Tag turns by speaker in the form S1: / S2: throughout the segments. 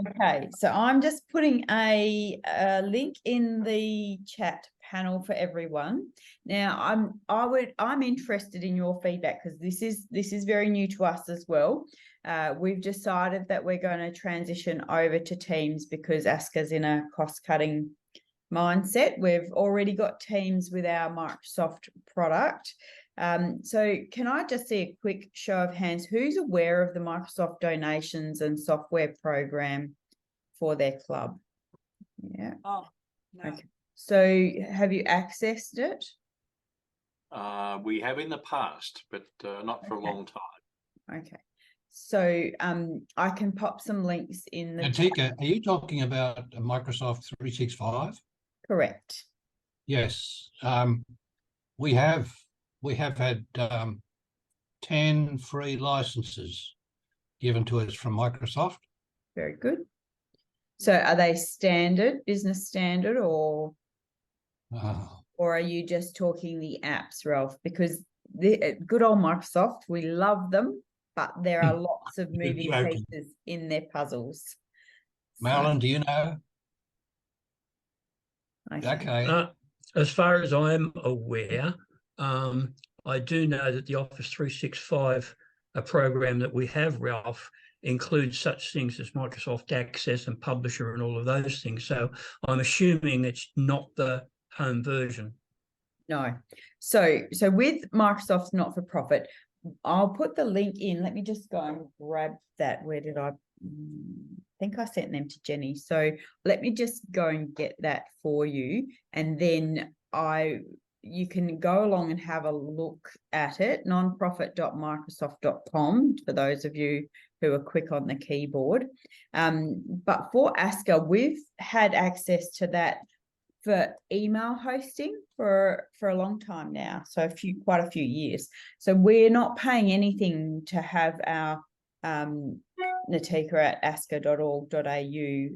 S1: Okay, so I'm just putting a link in the chat panel for everyone. Now, I'm interested in your feedback because this is very new to us as well. We've decided that we're going to transition over to Teams because ASCCA's in a cost-cutting mindset. We've already got Teams with our Microsoft product. So can I just see a quick show of hands? Who's aware of the Microsoft donations and software program for their club? Yeah.
S2: Oh, no.
S1: Okay. So have you accessed it?
S3: We have in the past, but not for a long time.
S1: Okay. So I can pop some links in the
S4: ASCCA, are you talking about Microsoft 365?
S1: Correct.
S4: Yes. We have had 10 free licenses given to us from Microsoft.
S1: Very good. So are they standard, business standard, or are you just talking the apps, Ralph? Because the good old Microsoft, we love them, but there are lots of moving pieces in their puzzles.
S4: Marilyn, do you know?
S1: Okay.
S5: As far as I'm aware, I do know that the Office 365 program that we have, Ralph, includes such things as Microsoft Access and Publisher and all of those things. So I'm assuming it's not the home version.
S1: No. So with Microsoft's not-for-profit, I'll put the link in. Let me just go and grab that. Where did I think I sent them to Jenny. So let me just go and get that for you. And then you can go along and have a look at it, nonprofit.microsoft.com, for those of you who are quick on the keyboard. But for ASCCA, we've had access to that for email hosting for a long time now, so quite a few years. So we're not paying anything to have our natika@ascca.org.au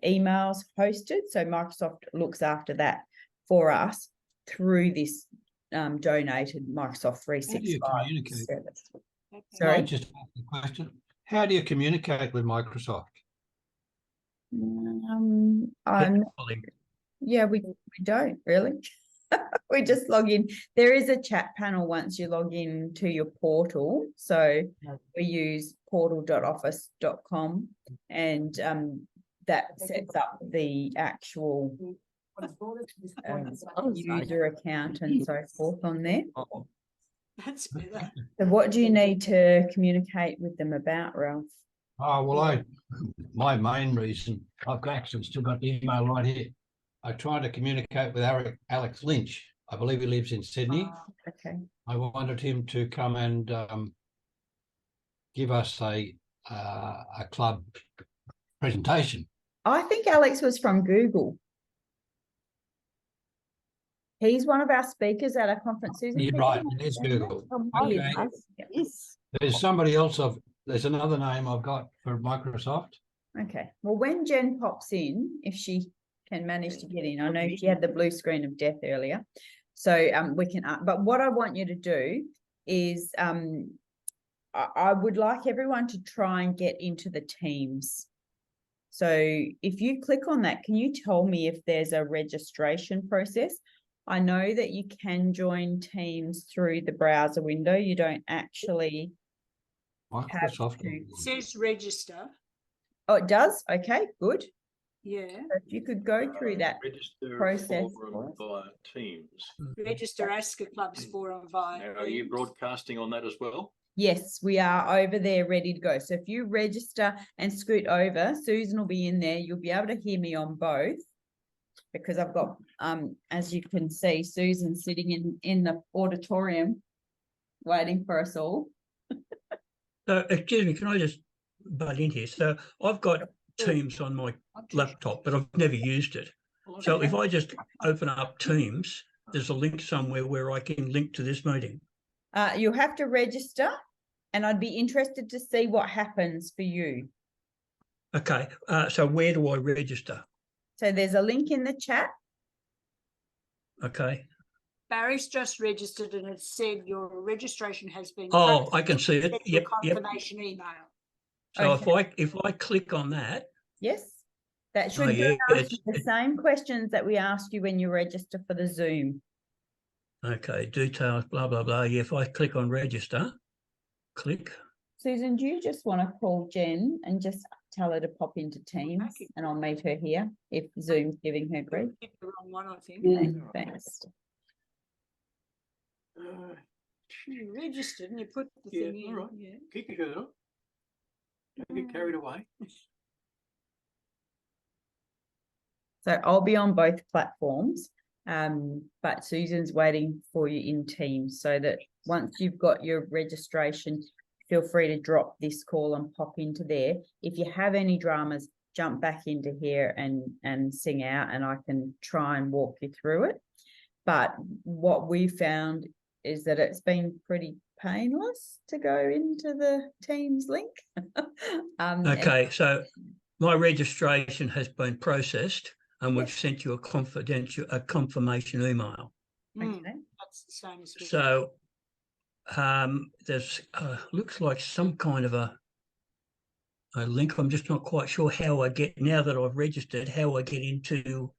S1: emails hosted. So Microsoft looks after that for us through this donated Microsoft 365 service.
S4: Sorry, just ask a question. How do you communicate with Microsoft?
S1: Yeah, we don't really. We just log in. There is a chat panel once you log in to your portal. So we use portal.office.com, and that sets up the actual user account and so forth on there.
S2: That's better.
S1: So what do you need to communicate with them about, Ralph?
S4: Oh, well, my main reason, I've actually still got the email right here. I tried to communicate with Alex Lynch. I believe he lives in Sydney.
S1: Okay.
S4: I wanted him to come and give us a club presentation.
S1: I think Alex was from Google. He's one of our speakers at our conference. Susan,
S4: You're right, it is Google. Okay.
S1: Yes.
S4: There's somebody else there's another name I've got for Microsoft.
S1: Okay. Well, when Jen pops in, if she can manage to get in, I know she had the blue screen of death earlier. So we can, but what I want you to do is I would like everyone to try and get into the Teams. So if you click on that, can you tell me if there's a registration process? I know that you can join Teams through the browser window. You don't actually
S4: Microsoft.
S2: It says register.
S1: Oh, it does? Okay, good.
S2: Yeah.
S1: So if you could go through that process
S3: via Teams.
S2: Register ASCCA Clubs Forum via.
S3: Now, are you broadcasting on that as well?
S1: Yes, we are over there ready to go. So if you register and scoot over, Susan will be in there. You'll be able to hear me on both, because I've got, as you can see, Susan sitting in the auditorium waiting for us all.
S5: Excuse me, can I just butt in here? So I've got Teams on my laptop, but I've never used it. So if I just open up Teams, there's a link somewhere where I can link to this meeting.
S1: You'll have to register, and I'd be interested to see what happens for you.
S5: Okay, so where do I register?
S1: So there's a link in the chat.
S5: Okay.
S2: Barry's just registered and it said your registration has been.
S5: Oh, I can see it. Yep.
S2: Confirmation email.
S5: So
S1: Okay.
S5: if I click on that,
S1: Yes, that
S5: oh
S1: should
S5: yeah,
S1: ask you the same questions that we asked you when you register for the Zoom.
S5: okay, details, blah, blah, blah. Yeah, if I click on register, click.
S1: Susan, do you just want to call Jen and just tell her to pop into Teams
S2: Okay.
S1: and I'll meet her here if Zoom's giving her grief?
S2: Hit the wrong one, I think.
S1: Thanks.
S2: You registered and you put the
S3: Yeah,
S2: thing in.
S3: all right.
S2: Yeah.
S3: Keep your head up. Don't get carried away.
S1: So I'll be on both platforms, but Susan's waiting for you in Teams so that once you've got your registration, feel free to drop this call and pop into there. If you have any dramas, jump back into here and sing out and I can try and walk you through it. But what we found is that it's been pretty painless to go into the Teams link.
S5: Okay, so my registration has been processed and we've
S1: Yes.
S5: sent you a confirmation email.
S2: Mm,
S1: Okay.
S2: that's the same as we.
S5: So there's looks like some kind of a link. I'm just not quite sure how I get, now that I've registered, how I get into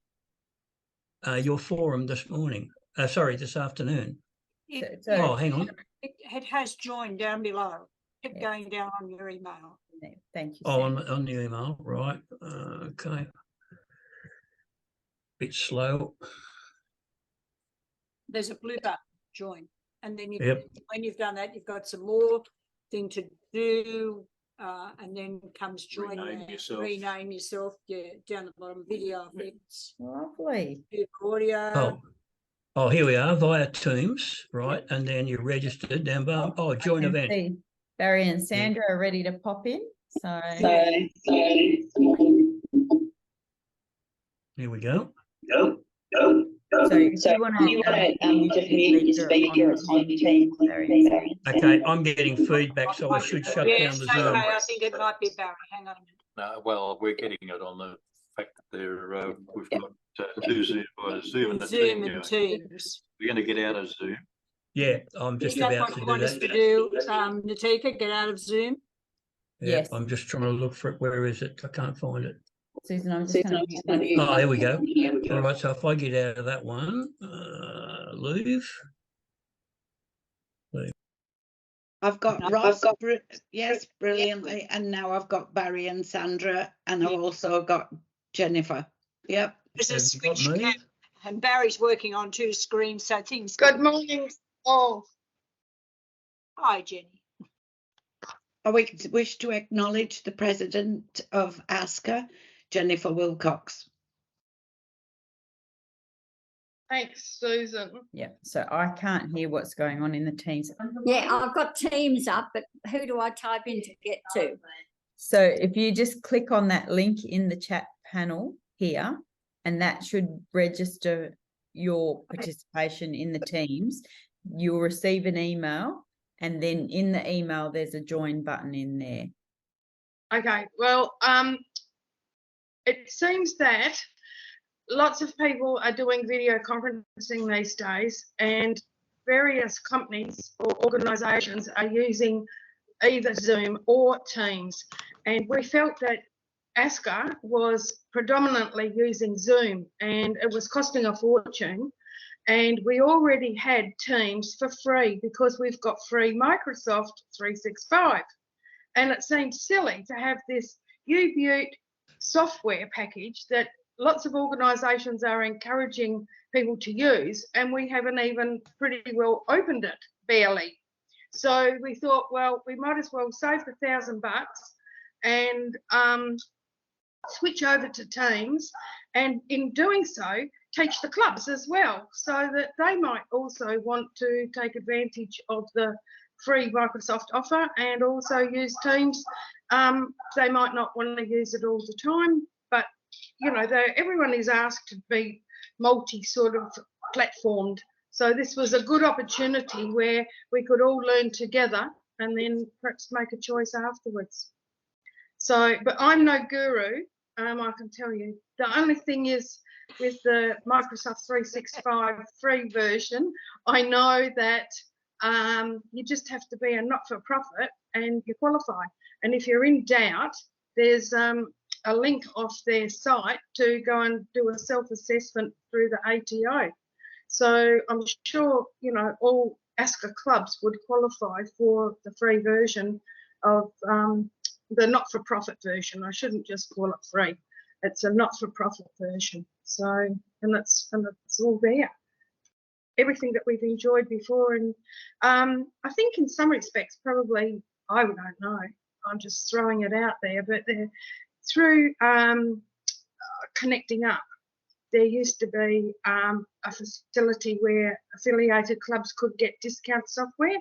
S5: your forum this morning. Sorry, this afternoon.
S2: It,
S1: So-
S5: Oh, hang on.
S2: it has joined down below. Keep
S1: Yeah.
S2: going down on your email.
S1: Thank you.
S5: Oh,
S1: Sam.
S5: on the email, right. Okay. Bit slow.
S2: There's a blue button, join. And then
S5: Yep.
S2: when you've done that, you've got some more thing to do. And then comes join.
S3: Rename yourself.
S2: Rename yourself. Yeah, down the bottom, video effects,
S1: Lovely.
S2: audio.
S5: Oh, here we are via Teams, right? And then you're registered down below. Oh, join
S1: I can
S5: event.
S1: see Barry and Sandra are ready to pop in. So
S5: Here we go.
S1: if you want to just mute your speaker on Teams, Barry.
S5: Okay, I'm getting feedback, so I should shut
S2: Yes,
S5: down the
S2: okay,
S5: Zoom.
S2: I think it might be Barry. Hang on a minute.
S3: Well, we're getting it on the fact that we've got two Zoom, Zoom and the
S2: Zoom
S3: team.
S2: and Teams.
S3: We're going to get out of Zoom.
S5: Yeah, I'm just
S2: Is that
S5: about
S2: what
S5: to
S2: you
S5: do
S2: want us to
S5: that.
S2: do, Natika? Get out of Zoom?
S5: Yeah,
S1: Yes.
S5: I'm just trying to look for it. Where is it? I can't find it.
S1: Susan, I'm just going to
S5: Oh, here we go. All right, so if I get out of that one, leave.
S6: I've got Ross, yes, brilliantly. And now I've got Barry and Sandra, and I've also got Jennifer. Yep.
S2: There's a
S5: Have you got
S2: switch
S5: me?
S2: cam, and Barry's working on two screens, so things.
S7: Good morning, all.
S2: Hi, Jenny.
S6: I wish to acknowledge the president of ASCCA, Jennifer Wilcox.
S7: Thanks, Susan.
S1: Yeah, so I can't hear what's going on in the Teams.
S8: Yeah, I've got Teams up, but who do I type in to get to?
S1: So if you just click on that link in the chat panel here, and that should register your participation in the Teams, you'll receive an email, and then in the email there's a join button in there.
S7: Okay, well, it seems that lots of people are doing video conferencing these days, and various companies or organisations are using either Zoom or Teams. And we felt that ASCCA was predominantly using Zoom, and it was costing a fortune. And we already had Teams for free because we've got free Microsoft 365. And it seemed silly to have this U-Butte software package that lots of organisations are encouraging people to use, and we haven't even pretty well opened it, barely. So we thought, well, we might as well save $1,000 and switch over to Teams, and in doing so, teach the clubs as well, so that they might also want to take advantage of the free Microsoft offer and also use Teams. They might not want to use it all the time, but you know, everyone is asked to be multi sort of platformed. So this was a good opportunity where we could all learn together and then perhaps make a choice afterwards. So, but I'm no guru, I can tell you. The only thing is, with the Microsoft 365 free version, I know that You just have to be a not-for-profit and you qualify. And if you're in doubt, there's a link off their site to go and do a self-assessment through the ATO. So I'm sure, you know, all ASCCA clubs would qualify for the free version of the not-for-profit version. I shouldn't just call it free. It's a not-for-profit version. So, and it's all there. Everything that we've enjoyed before. And I think in some respects, probably, I don't know, I'm just throwing it out there, but through Connecting Up, there used to be a facility where affiliated clubs could get discount software.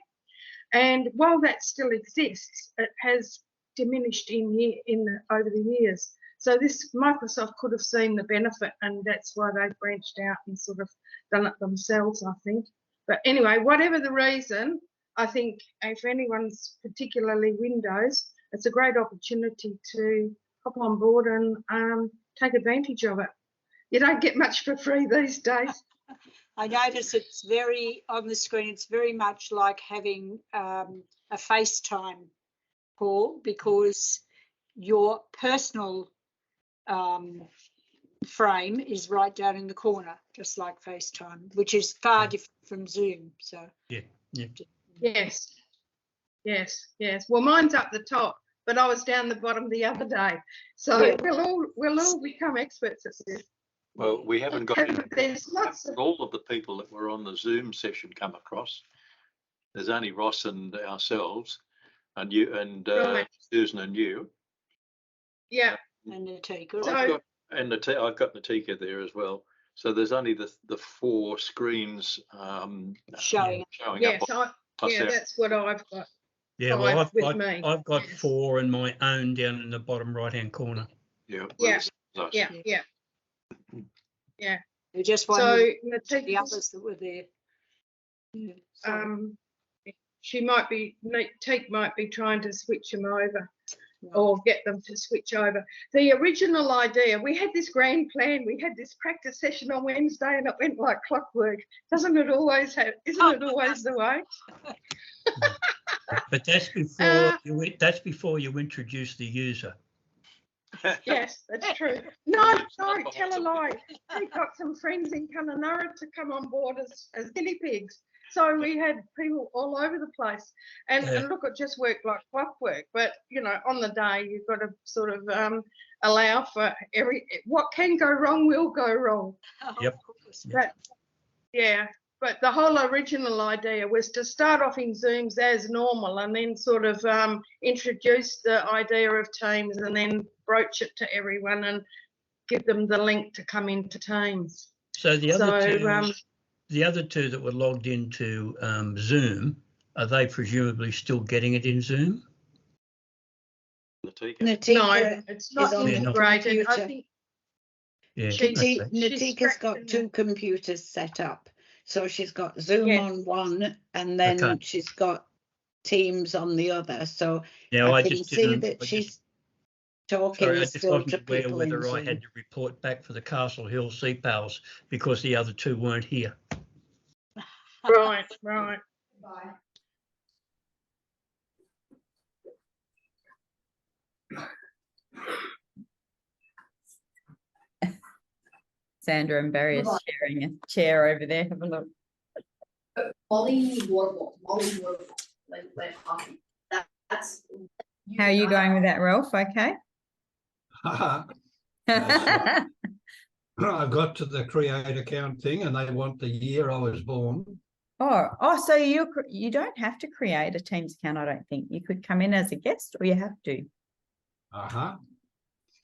S7: And while that still exists, it has diminished over the years. So this Microsoft could have seen the benefit, and that's why they've branched out and sort of done it themselves, I think. But anyway, whatever the reason, I think if anyone's particularly Windows, it's a great opportunity to hop on board and take advantage of it. You don't get much for free these days.
S2: I notice it's very, on the screen, it's very much like having a FaceTime call, because your personal frame is right down in the corner, just like FaceTime, which is far different from Zoom. So
S7: Yes. Well, mine's up the top, but I was down the bottom the other day. So we'll all become experts at this.
S3: Well, we haven't got
S7: There's lots of
S3: all of the people that were on the Zoom session come across. There's only Ross and ourselves, and you and
S7: Right.
S3: Susan and you.
S7: Yeah.
S2: And Natika.
S7: So-
S3: I've got Natika there as well. So there's only the 4 screens
S2: Showing.
S7: Yes,
S3: up.
S7: that's what I've got.
S5: Yeah, well,
S7: with me.
S5: I've got
S7: Yes.
S5: 4 in my own down in the bottom right-hand corner.
S3: Yeah.
S7: Yeah.
S3: Us.
S7: Yeah.
S2: We just
S7: So
S2: wondered the
S7: Natika's,
S2: others that were there. Yeah,
S7: she might be, Teak might be trying to switch them over,
S2: right.
S7: or get them to switch over. The original idea, we had this grand plan, we had this practice session on Wednesday and it went like clockwork. Isn't it always the way?
S5: But that's before you introduce the user.
S7: Yes, that's true. No, tell a lie. We got some friends in Kununurra to come on board as guinea pigs. So we had people all over the place. And look, it just worked like clockwork. But, you know, on the day, you've got to sort of allow for what can go wrong will go wrong.
S5: Yep.
S7: But the whole original idea was to start off in Zooms as normal and then sort of introduce the idea of Teams and then broach it to everyone and give them the link to come into Teams.
S5: So the other two that were logged into Zoom, are they presumably still getting it in Zoom?
S6: Natika
S7: No, it's not
S6: is on the
S7: integrated. I
S6: computer.
S7: think
S6: Natika's got 2 computers set up. So she's got Zoom on one and then she's got Teams on the other. So I can see that she's talking
S5: I just
S6: still
S5: wasn't
S6: to
S5: aware
S6: people
S5: whether
S6: in
S5: I had
S6: Zoom.
S5: to report back for the Castle Hill Sea Pals because the other 2 weren't here.
S7: Right.
S1: Bye. Sandra and Barry are sharing a chair over there. Have a look.
S9: Molly Warble. Like coffee. That's.
S1: How are you going with that, Ralph? Okay.
S4: That's I got to the create account thing and they want the year I was born.
S1: So you don't have to create a Teams account, I don't think. You could come in as a guest or you have to.
S4: I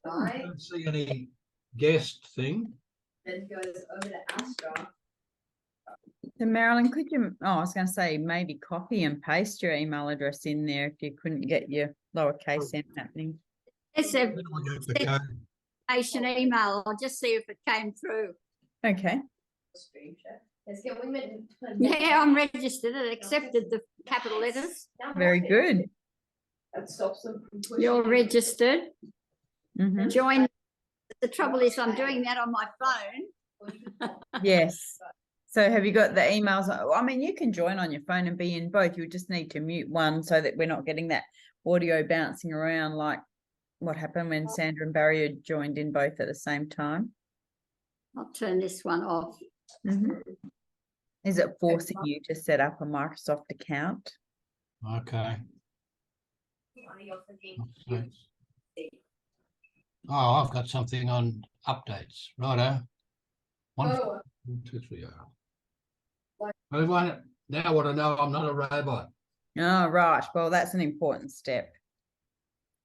S9: Right.
S4: don't see any guest thing.
S9: Then goes over to ASCCA.
S1: So Marilyn, could you, I was going to say maybe copy and paste your email address in there if you couldn't get your lowercase m happening.
S8: It's a
S4: The code.
S8: station email. I'll just see if it came through.
S1: Okay.
S9: Screen share. Yes, can we make-
S8: Yeah, I'm registered. It accepted the capital letters.
S1: Very good.
S9: That stops them from pushing.
S8: You're registered.
S1: Mhm.
S8: Join. The trouble is I'm doing that on my phone.
S1: Yes. So have you got the emails? I mean, you can join on your phone and be in both. You just need to mute one so that we're not getting that audio bouncing around like what happened when Sandra and Barry had joined in both at the same time.
S8: I'll turn this one off.
S1: Is it forcing you to set up a Microsoft account?
S4: Okay. Oh, I've got something on updates. Righto. 1, 2, 3. Everyone, now what I know, I'm not a robot.
S1: Oh, right. Well, that's an important step.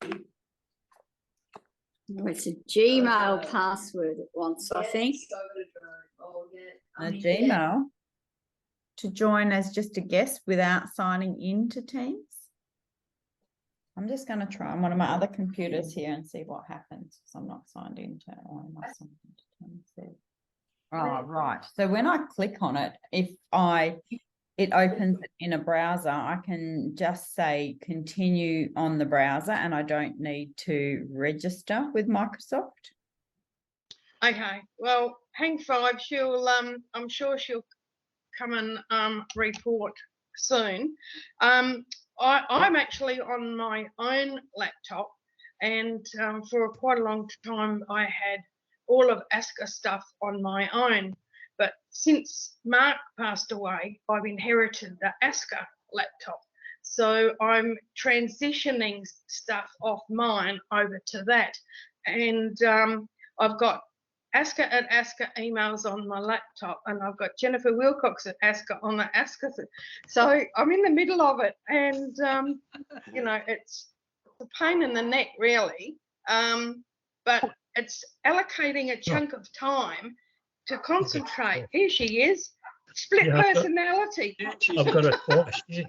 S8: Oh, it's a Gmail password it wants, I think.
S1: A Gmail to join as just a guest without signing into Teams. I'm just going to try on one of my other computers here and see what happens because I'm not signed into it. Or am I signed into Teams there? Oh, right. So when I click on it, if it opens in a browser, I can just say continue on the browser and I don't need to register with Microsoft.
S7: Okay, well, hang 5, she'll I'm sure she'll come and report soon. I'm actually on my own laptop, and for quite a long time I had all of ASCCA stuff on my own, but since Mark passed away, I've inherited the ASCCA laptop, so I'm transitioning stuff off mine over to that, and I've got ASCCA at ASCCA emails on my laptop, and I've got Jennifer Wilcox at ASCCA on the ASCCA. So I'm in the middle of it, and you know, it's a pain in the neck, really. But it's allocating a chunk of time to concentrate. Here she is, split personality.
S5: I've got it twice. Yeah.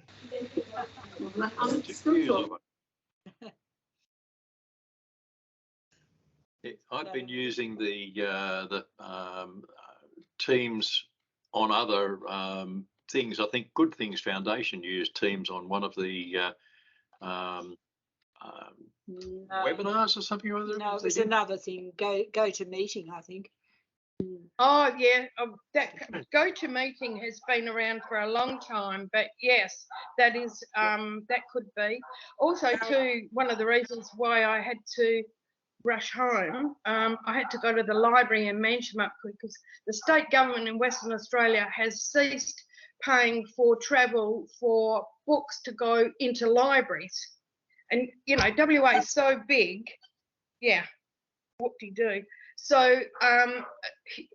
S3: I've been using the Teams on other things. I think Good Things Foundation used Teams on one of the webinars or something or other.
S2: No, it was another thing. Go to meeting, I think.
S7: Oh yeah, that GoToMeeting has been around for a long time, but yes, that is that could be. Also, too, one of the reasons why I had to rush home, I had to go to the library in Mansham because the state government in Western Australia has ceased paying for travel for books to go into libraries, and you know WA is so big, yeah. What do you do? So,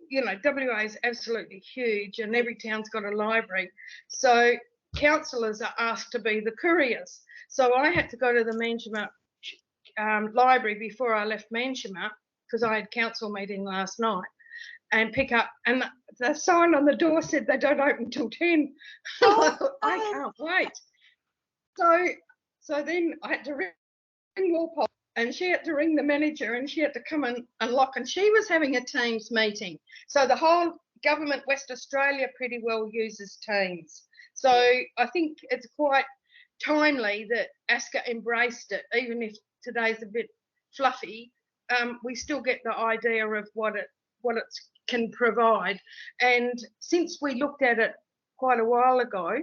S7: you know, WA is absolutely huge and every town's got a library. So councillors are asked to be the couriers. So I had to go to the Mansham library before I left Mansham because I had council meeting last night and pick up, and the sign on the door said they don't open till 10. I can't wait. So then I had to ring Walpole, and she had to ring the manager, and she had to come and unlock, and she was having a Teams meeting. So the whole government, West Australia, pretty well uses Teams. So I think it's quite timely that ASCCA embraced it, even if today's a bit fluffy. We still get the idea of what it can provide. And since we looked at it quite a while ago,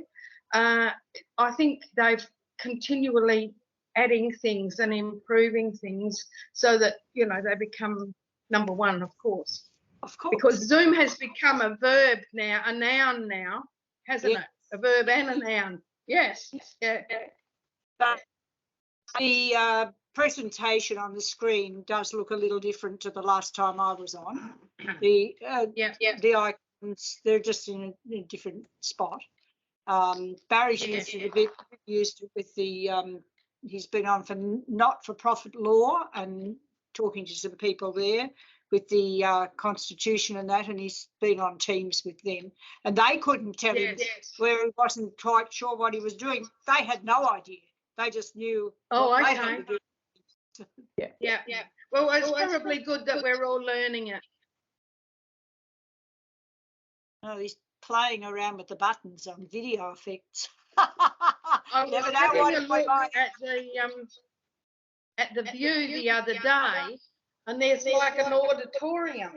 S7: I think they've continually adding things and improving things so that, you know, they become number one, of course.
S2: Of course.
S7: Because Zoom has become a verb now, a noun now, hasn't it? A verb and a noun. Yes. Yeah.
S2: But the presentation on the screen does look a little different to the last time I was on. The icons, they're just in a different spot. Barry's used it a bit, used it with the he's been on for not-for-profit law and talking to some people there with the Constitution and that, and he's been on Teams with them. And they couldn't tell him where he wasn't quite sure what he was doing. They had no idea. They just knew.
S7: Oh,
S2: what
S7: okay.
S2: they had to do.
S7: Yeah. Well, it's probably good that we're all learning it.
S2: Oh, he's playing around with the buttons on video effects.
S7: I was having a look at the view the other day, and there's like an auditorium.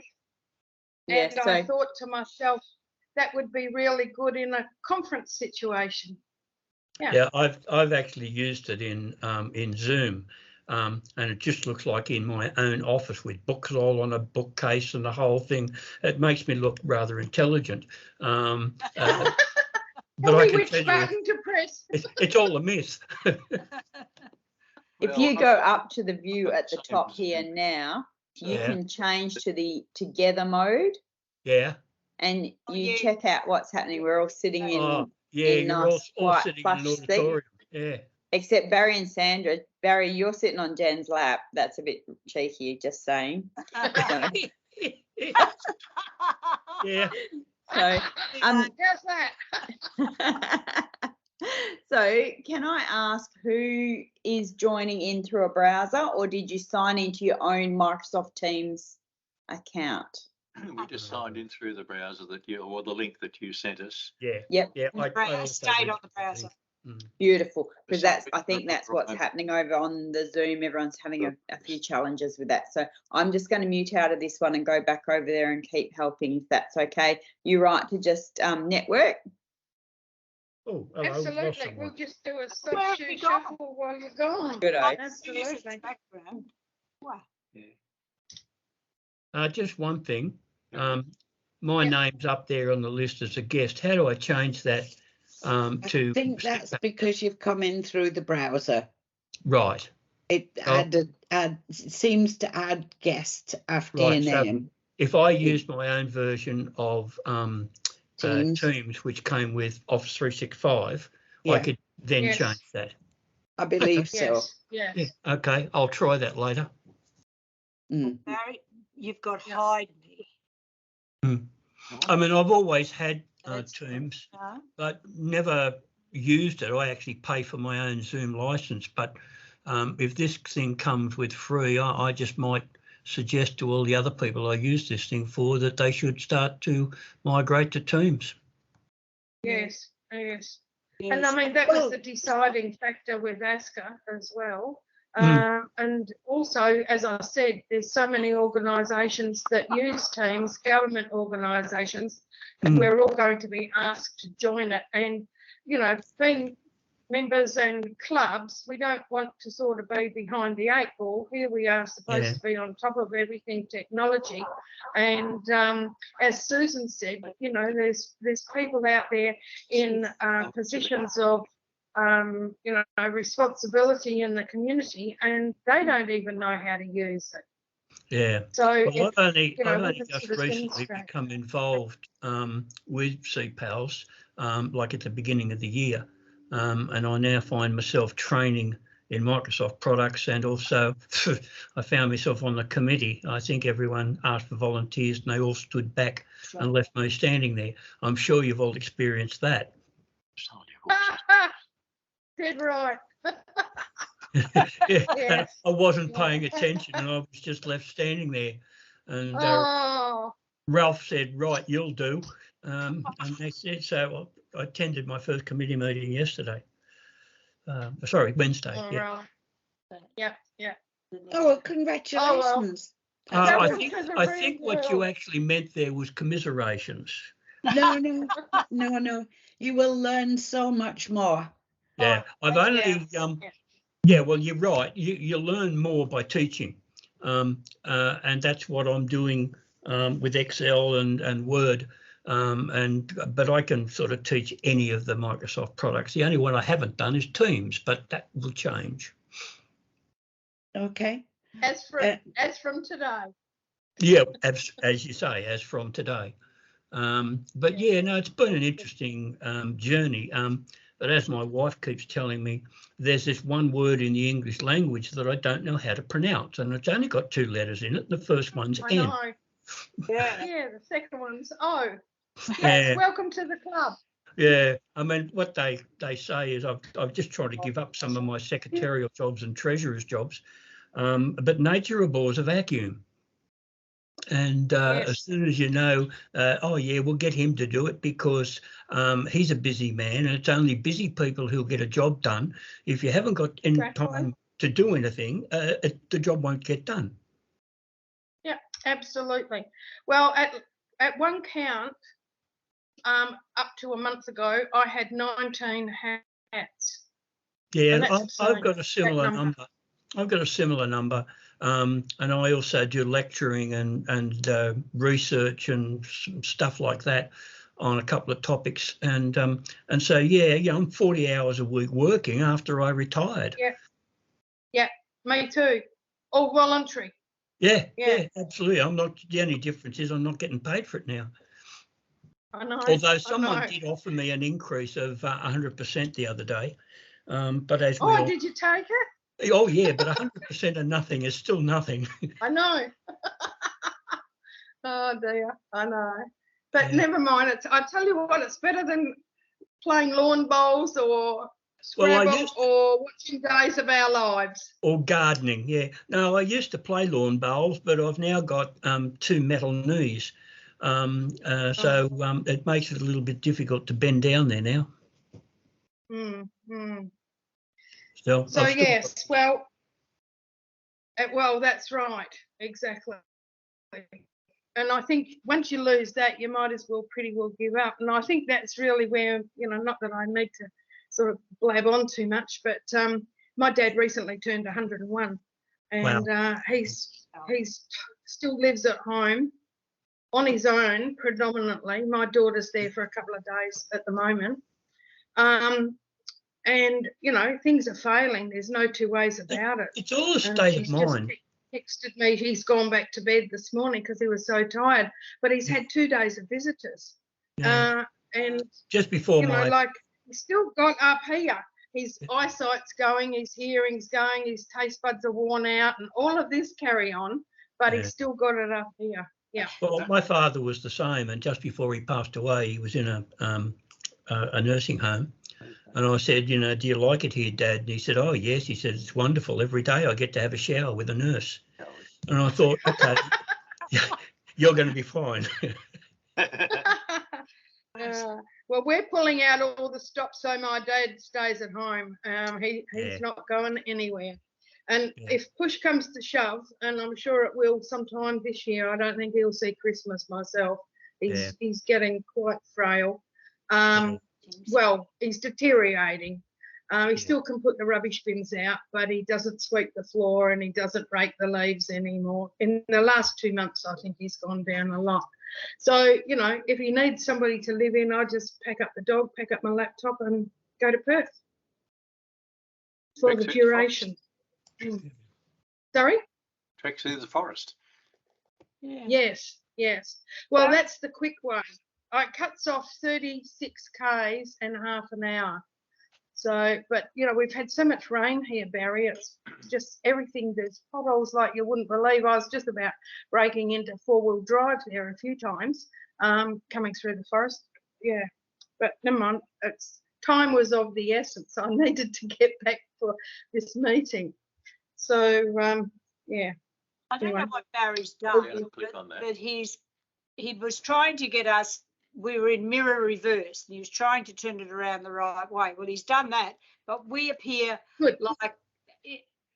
S7: And I thought to myself, that would be really good in a conference situation.
S5: Yeah, I've actually used it in Zoom, and it just looks like in my own office with books all on a bookcase and the whole thing. It makes me look rather intelligent. But I can tell you,
S7: to press.
S5: it's all a myth.
S1: If you go up to the view at the top here now, you
S5: Yeah.
S1: can change to the together mode
S5: Yeah.
S1: and you check out what's happening. We're all sitting in,
S5: yeah,
S1: in
S5: you're all
S1: nice white
S5: sitting in an
S1: plush seat.
S5: auditorium. Yeah.
S1: Except Barry and Sandra. Barry, you're sitting on Jan's lap. That's a bit cheeky, just saying.
S5: Yeah.
S1: So,
S7: How's that?
S1: so can I ask who is joining in through a browser, or did you sign into your own Microsoft Teams account?
S3: We just signed in through the browser that you, or the link that you sent us.
S5: Yeah.
S1: Yep.
S5: Yeah.
S2: I stayed on the browser.
S1: Beautiful, because
S3: Besides,
S1: I think that's what's happening over on the Zoom. Everyone's having a few challenges with that. So I'm just going to mute out of this one and go back over there and keep helping if that's okay. You're right to just network.
S5: Oh, hello,
S7: Absolutely. We'll just do a substitute shuffle while you're gone.
S1: Good eye.
S7: Absolutely.
S2: Wow.
S5: Just one thing. My name's up there on the list as a guest. How do I change that to?
S6: I think that's because you've come in through the browser.
S5: Right.
S6: It seems to add guest after your name.
S5: So if I use my own version of Teams, which came with Office 365, I could then change that.
S6: I believe so.
S7: Yes.
S5: Yeah. Okay, I'll try that later.
S2: Barry, you've got hide me.
S5: I mean, I've always had Teams, but never used it. I actually pay for my own Zoom license, but if this thing comes with free, I just might suggest to all the other people I use this thing for that they should start to migrate to Teams.
S7: Yes. And I mean, that was the deciding factor with ASCCA as well. And also, as I said, there's so many organisations that use Teams, government organisations, and we're all going to be asked to join it. And, you know, being members and clubs, we don't want to sort of be behind the eight ball. Here we are supposed to be on top of everything technology. And as Susan said, you know, there's people out there in positions of you know, responsibility in the community, and they don't even know how to use it.
S5: Yeah.
S7: So
S5: well, I've only just
S7: sort of
S5: recently become involved with CPALs, like at the beginning of the year, and I now find myself training in Microsoft products, and also I found myself on the committee. I think everyone asked for volunteers, and they all stood back and left me standing there. I'm sure you've all experienced that.
S7: Dead right.
S5: I wasn't paying attention, and I was just left standing there. And Ralph said, "Right, you'll do." And they said so. I attended my first committee meeting yesterday. Wednesday.
S7: Yeah.
S6: Oh, well, congratulations.
S5: I think what you actually meant there was commiserations.
S6: No. You will learn so much more.
S5: Yeah, I've only well, you're right. You learn more by teaching, and that's what I'm doing with Excel and Word. But I can sort of teach any of the Microsoft products. The only one I haven't done is Teams, but that will change.
S6: Okay.
S7: As from today.
S5: Yeah, as you say, as from today. But yeah, no, it's been an interesting journey. But as my wife keeps telling me, there's this one word in the English language that I don't know how to pronounce, and it's only got 2 letters in it. The first one's N.
S7: I know. Yeah, the second one's O. Yes, welcome to the club.
S5: Yeah, I mean, what they say is I've just tried to give up some of my secretarial jobs and treasurer's jobs, but nature abhors a vacuum. And as soon as you know, we'll get him to do it because he's a busy man, and it's only busy people who'll get a job done. If you haven't got any time to do anything, the job won't get done.
S7: Yeah, absolutely. Well, at one count, up to a month ago, I had 19 hats.
S5: Yeah, I've got a similar number. I've got a similar number, and I also do lecturing and research and stuff like that on a couple of topics, and so yeah, I'm 40 hours a week working after I retired.
S7: Yeah, me too. All voluntary.
S5: Yeah, absolutely. I'm not. The only difference is I'm not getting paid for it now.
S7: I know.
S5: Although someone did offer me an increase of 100% the other day, but as we all,
S7: did you take it?
S5: Oh yeah, but 100% of nothing is still nothing.
S7: I know. Oh dear, I know. But never mind. I tell you what, it's better than playing lawn bowls or Scrabble or watching Days of Our Lives.
S5: Or gardening, yeah. No, I used to play lawn bowls, but I've now got 2 metal knees. So it makes it a little bit difficult to bend down there now. So
S7: yes, well, that's right, exactly. And I think once you lose that, you might as well pretty well give up. And I think that's really where, not that I need to sort of blab on too much, but my dad recently turned 101, and wow. He's still lives at home on his own predominantly. My daughter's there for a couple of days at the moment. And, things are failing. There's no two ways about it.
S5: It's all a state of mind.
S7: Just texted me, he's gone back to bed this morning because he was so tired, but he's had 2 days of visitors.
S5: Yeah.
S7: And
S5: just before
S7: he's still got up here. His eyesight's going, his hearing's going, his taste buds are worn out, and all of this carry on, but he's still got it up here. Yeah.
S5: Well, my father was the same, and just before he passed away, he was in a nursing home. And I said, do you like it here, Dad? And he said, oh, yes. He said, it's wonderful. Every day I get to have a shower with a nurse. And I thought, okay, you're going to be fine.
S7: Well, we're pulling out all the stops so my dad stays at home. He's not going anywhere. And if push comes to shove, and I'm sure it will sometime this year, I don't think he'll see Christmas myself. He's getting quite frail. Well, he's deteriorating. He still can put the rubbish bins out, but he doesn't sweep the floor and he doesn't rake the leaves anymore. In the last 2 months, I think he's gone down a lot. So, if he needs somebody to live in, I just pack up the dog, pack up my laptop and go to Perth for the duration. Sorry?
S3: Trek through the forest.
S7: Yeah. Yes. Well, that's the quick way. It cuts off 36 k's and half an hour. So, but, we've had so much rain here, Barry. It's just everything. There's potholes like you wouldn't believe. I was just about breaking into 4-wheel drive there a few times, coming through the forest. Yeah, but never mind. Time was of the essence. I needed to get back for this meeting. So, yeah.
S2: I don't know what Barry's done, but he was trying to get us. We were in mirror reverse, and he was trying to turn it around the right way. Well, he's done that, but we appear like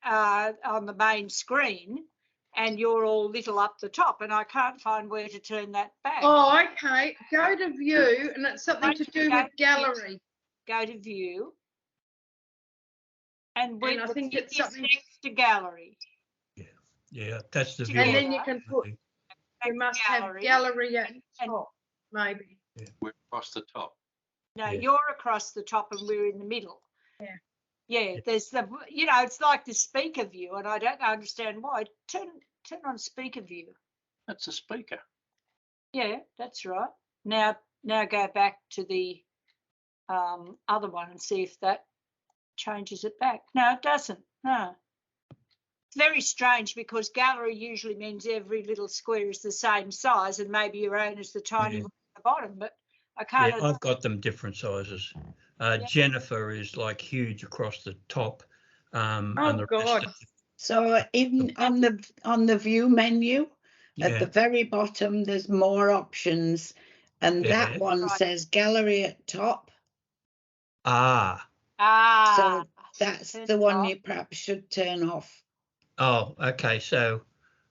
S2: on the main screen, and you're all little up the top, and I can't find where to turn that back.
S7: Oh, okay. Go to view, and it's something to do with gallery.
S2: Go to view, and
S7: I think it's something
S2: next to gallery.
S5: Yeah, that's the view.
S7: And then you can put. You must have gallery at the top. Maybe.
S3: We're across the top.
S2: No, you're across the top and we're in the middle.
S7: Yeah.
S2: Yeah, there's the, it's like the speaker view, and I don't understand why. Turn on speaker view.
S3: That's a speaker.
S2: Yeah, that's right. Now go back to the other one and see if that changes it back. No, it doesn't. No. It's very strange because gallery usually means every little square is the same size, and maybe your own is the tiny one at the bottom, but I can't.
S5: Yeah, I've got them different sizes. Jennifer is like huge across the top. And the
S7: God.
S6: So even on the view menu, at the very bottom, there's more options, and that one says gallery at top. So that's the one you perhaps should turn off.
S5: Oh, okay. So,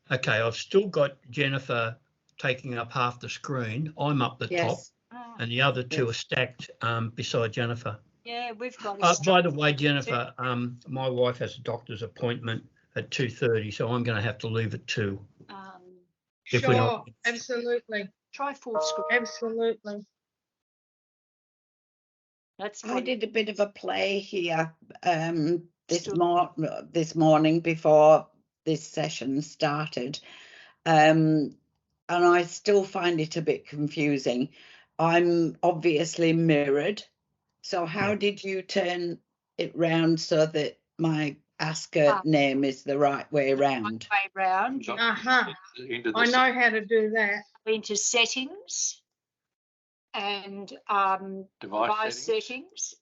S5: I've still got Jennifer taking up half the screen. I'm up the top. and the other two are stacked beside Jennifer.
S2: Yeah, we've got.
S5: By the way, Jennifer, my wife has a doctor's appointment at 2:30, so I'm going to have to leave at 2.
S7: Sure, absolutely.
S2: Try full screen.
S7: Absolutely.
S6: I did a bit of a play here this morning before this session started, and I still find it a bit confusing. I'm obviously mirrored, so how did you turn it round so that my ASCCA name is the right way round?
S7: I know how to do that.
S2: Into settings and device settings,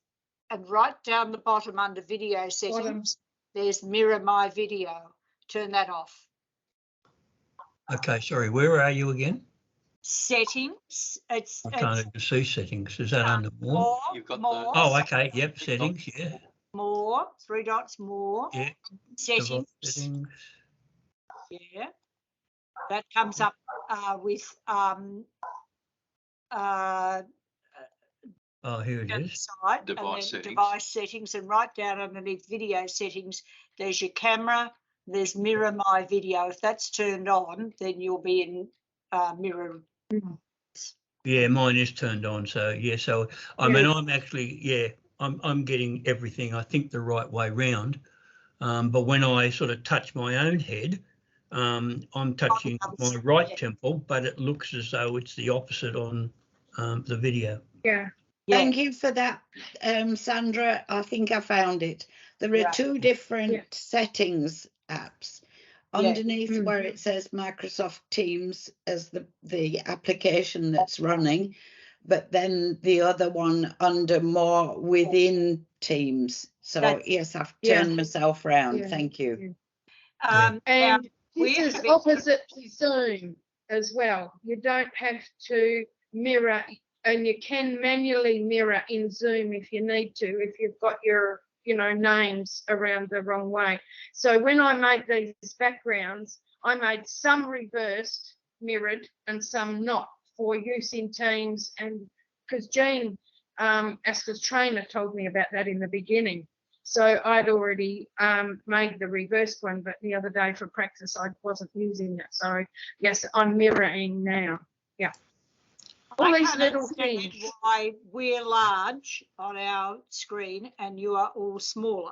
S2: and right down the bottom under video settings, there's mirror my video. Turn that off.
S5: Okay, sorry, where are you again?
S2: Settings.
S5: I can't even see settings. Is that under more?
S3: You've got
S2: more.
S5: Oh, okay. Yep, settings. Yeah.
S2: More. 3 dots. More.
S5: Yeah.
S2: Settings. Yeah. That comes up with
S5: here it is.
S2: Side, device settings, and right down underneath video settings, there's your camera. There's mirror my video. If that's turned on, then you'll be in mirror.
S5: Yeah, mine is turned on. So yeah, so I mean, I'm actually I'm getting everything I think the right way round. But when I sort of touch my own head, I'm touching my right temple, but it looks as though it's the opposite on the video.
S7: Yeah.
S6: Thank you for that, Sandra. I think I found it. There are two different settings apps. Underneath where it says Microsoft Teams as the application that's running, but then the other one under more within Teams. So yes, I've turned myself round. Thank you.
S7: And this is opposite to Zoom as well. You don't have to mirror, and you can manually mirror in Zoom if you need to, if you've got your names around the wrong way. So when I made these backgrounds, I made some reversed, mirrored, and some not for use in Teams. And because Jean, ASCCA's trainer, told me about that in the beginning. So I'd already made the reversed one, but the other day for practice, I wasn't using it. So yes, I'm mirroring now. Yeah. All these little things.
S2: Why we're large on our screen and you are all smaller,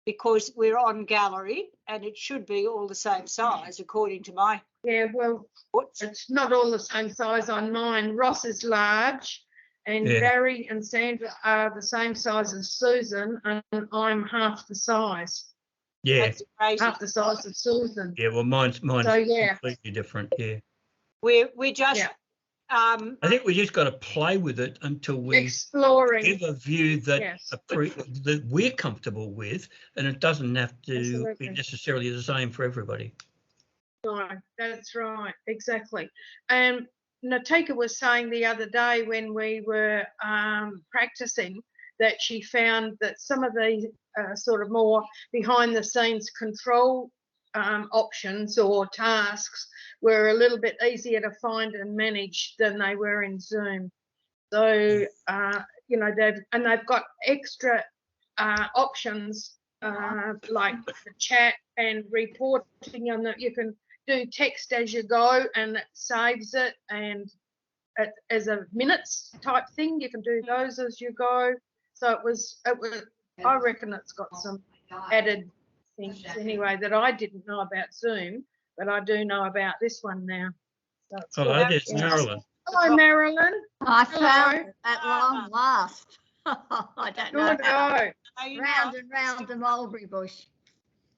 S2: because we're on gallery and it should be all the same size according to my.
S7: Yeah, well, it's not all the same size on mine. Ross is large, and Barry and Sandra are the same size as Susan, and I'm half the size.
S5: Yeah,
S7: half the size of Susan.
S5: Yeah, well, mine's so, completely different. Yeah,
S2: we just.
S5: I think we just got to play with it until we give a view that that we're comfortable with, and it doesn't have to be necessarily the same for everybody.
S7: No, that's right, exactly. And Natika was saying the other day when we were practicing that she found that some of the sort of more behind the scenes control options or tasks were a little bit easier to find and manage than they were in Zoom. So they've got extra options like the chat and reporting on that. You can do text as you go and it saves it, and as a minutes type thing, you can do those as you go. So it was I reckon it's got some added things anyway that I didn't know about Zoom, but I do know about this one now. So
S5: there's Marilyn.
S7: Hello, Marilyn.
S8: I found it at long last. I don't know. Round and round the mulberry bush.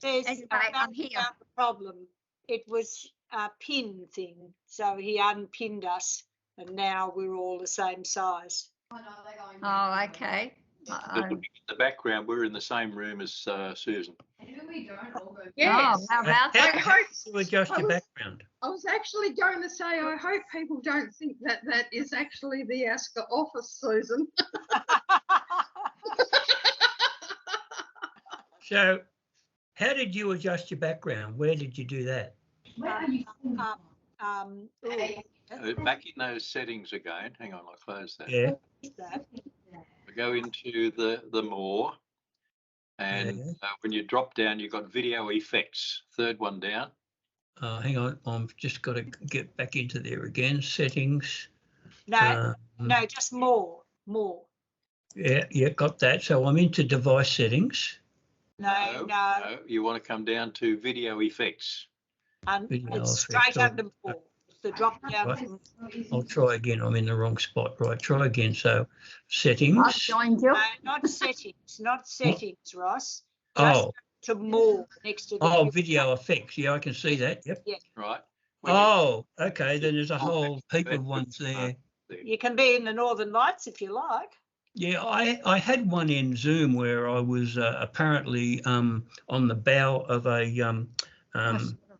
S8: Anyway, I'm here.
S2: The problem. It was a pin thing, so he unpinned us, and now we're all the same size.
S8: Oh, okay.
S3: The background, we're in the same room as Susan.
S7: Yes.
S8: Oh, how about
S5: that? How do you adjust your background?
S7: I was actually going to say, I hope people don't think that is actually the ASCCA office, Susan.
S5: So, how did you adjust your background? Where did you do that?
S3: Back in those settings again. Hang on, I'll close that.
S5: Yeah.
S3: We go into the more, and when you drop down, you've got video effects. Third one down.
S5: Hang on, I've just got to get back into there again. Settings.
S2: No, no, just more.
S5: Yeah, got that. So I'm into device settings.
S2: No.
S3: You want to come down to video effects.
S2: And
S5: Video
S2: it's
S5: effects.
S2: straight under more. The drop down.
S5: Right. I'll try again. I'm in the wrong spot. Right, try again. So settings.
S8: I've joined you.
S2: No, not settings, Ross.
S5: Oh.
S2: To more next to the
S5: video effects. Yeah, I can see that. Yep.
S2: Yeah.
S3: Right.
S5: Okay. Then there's a whole heap of ones there.
S2: You can be in the Northern Lights if you like.
S5: Yeah, I had one in Zoom where I was apparently on the bow of a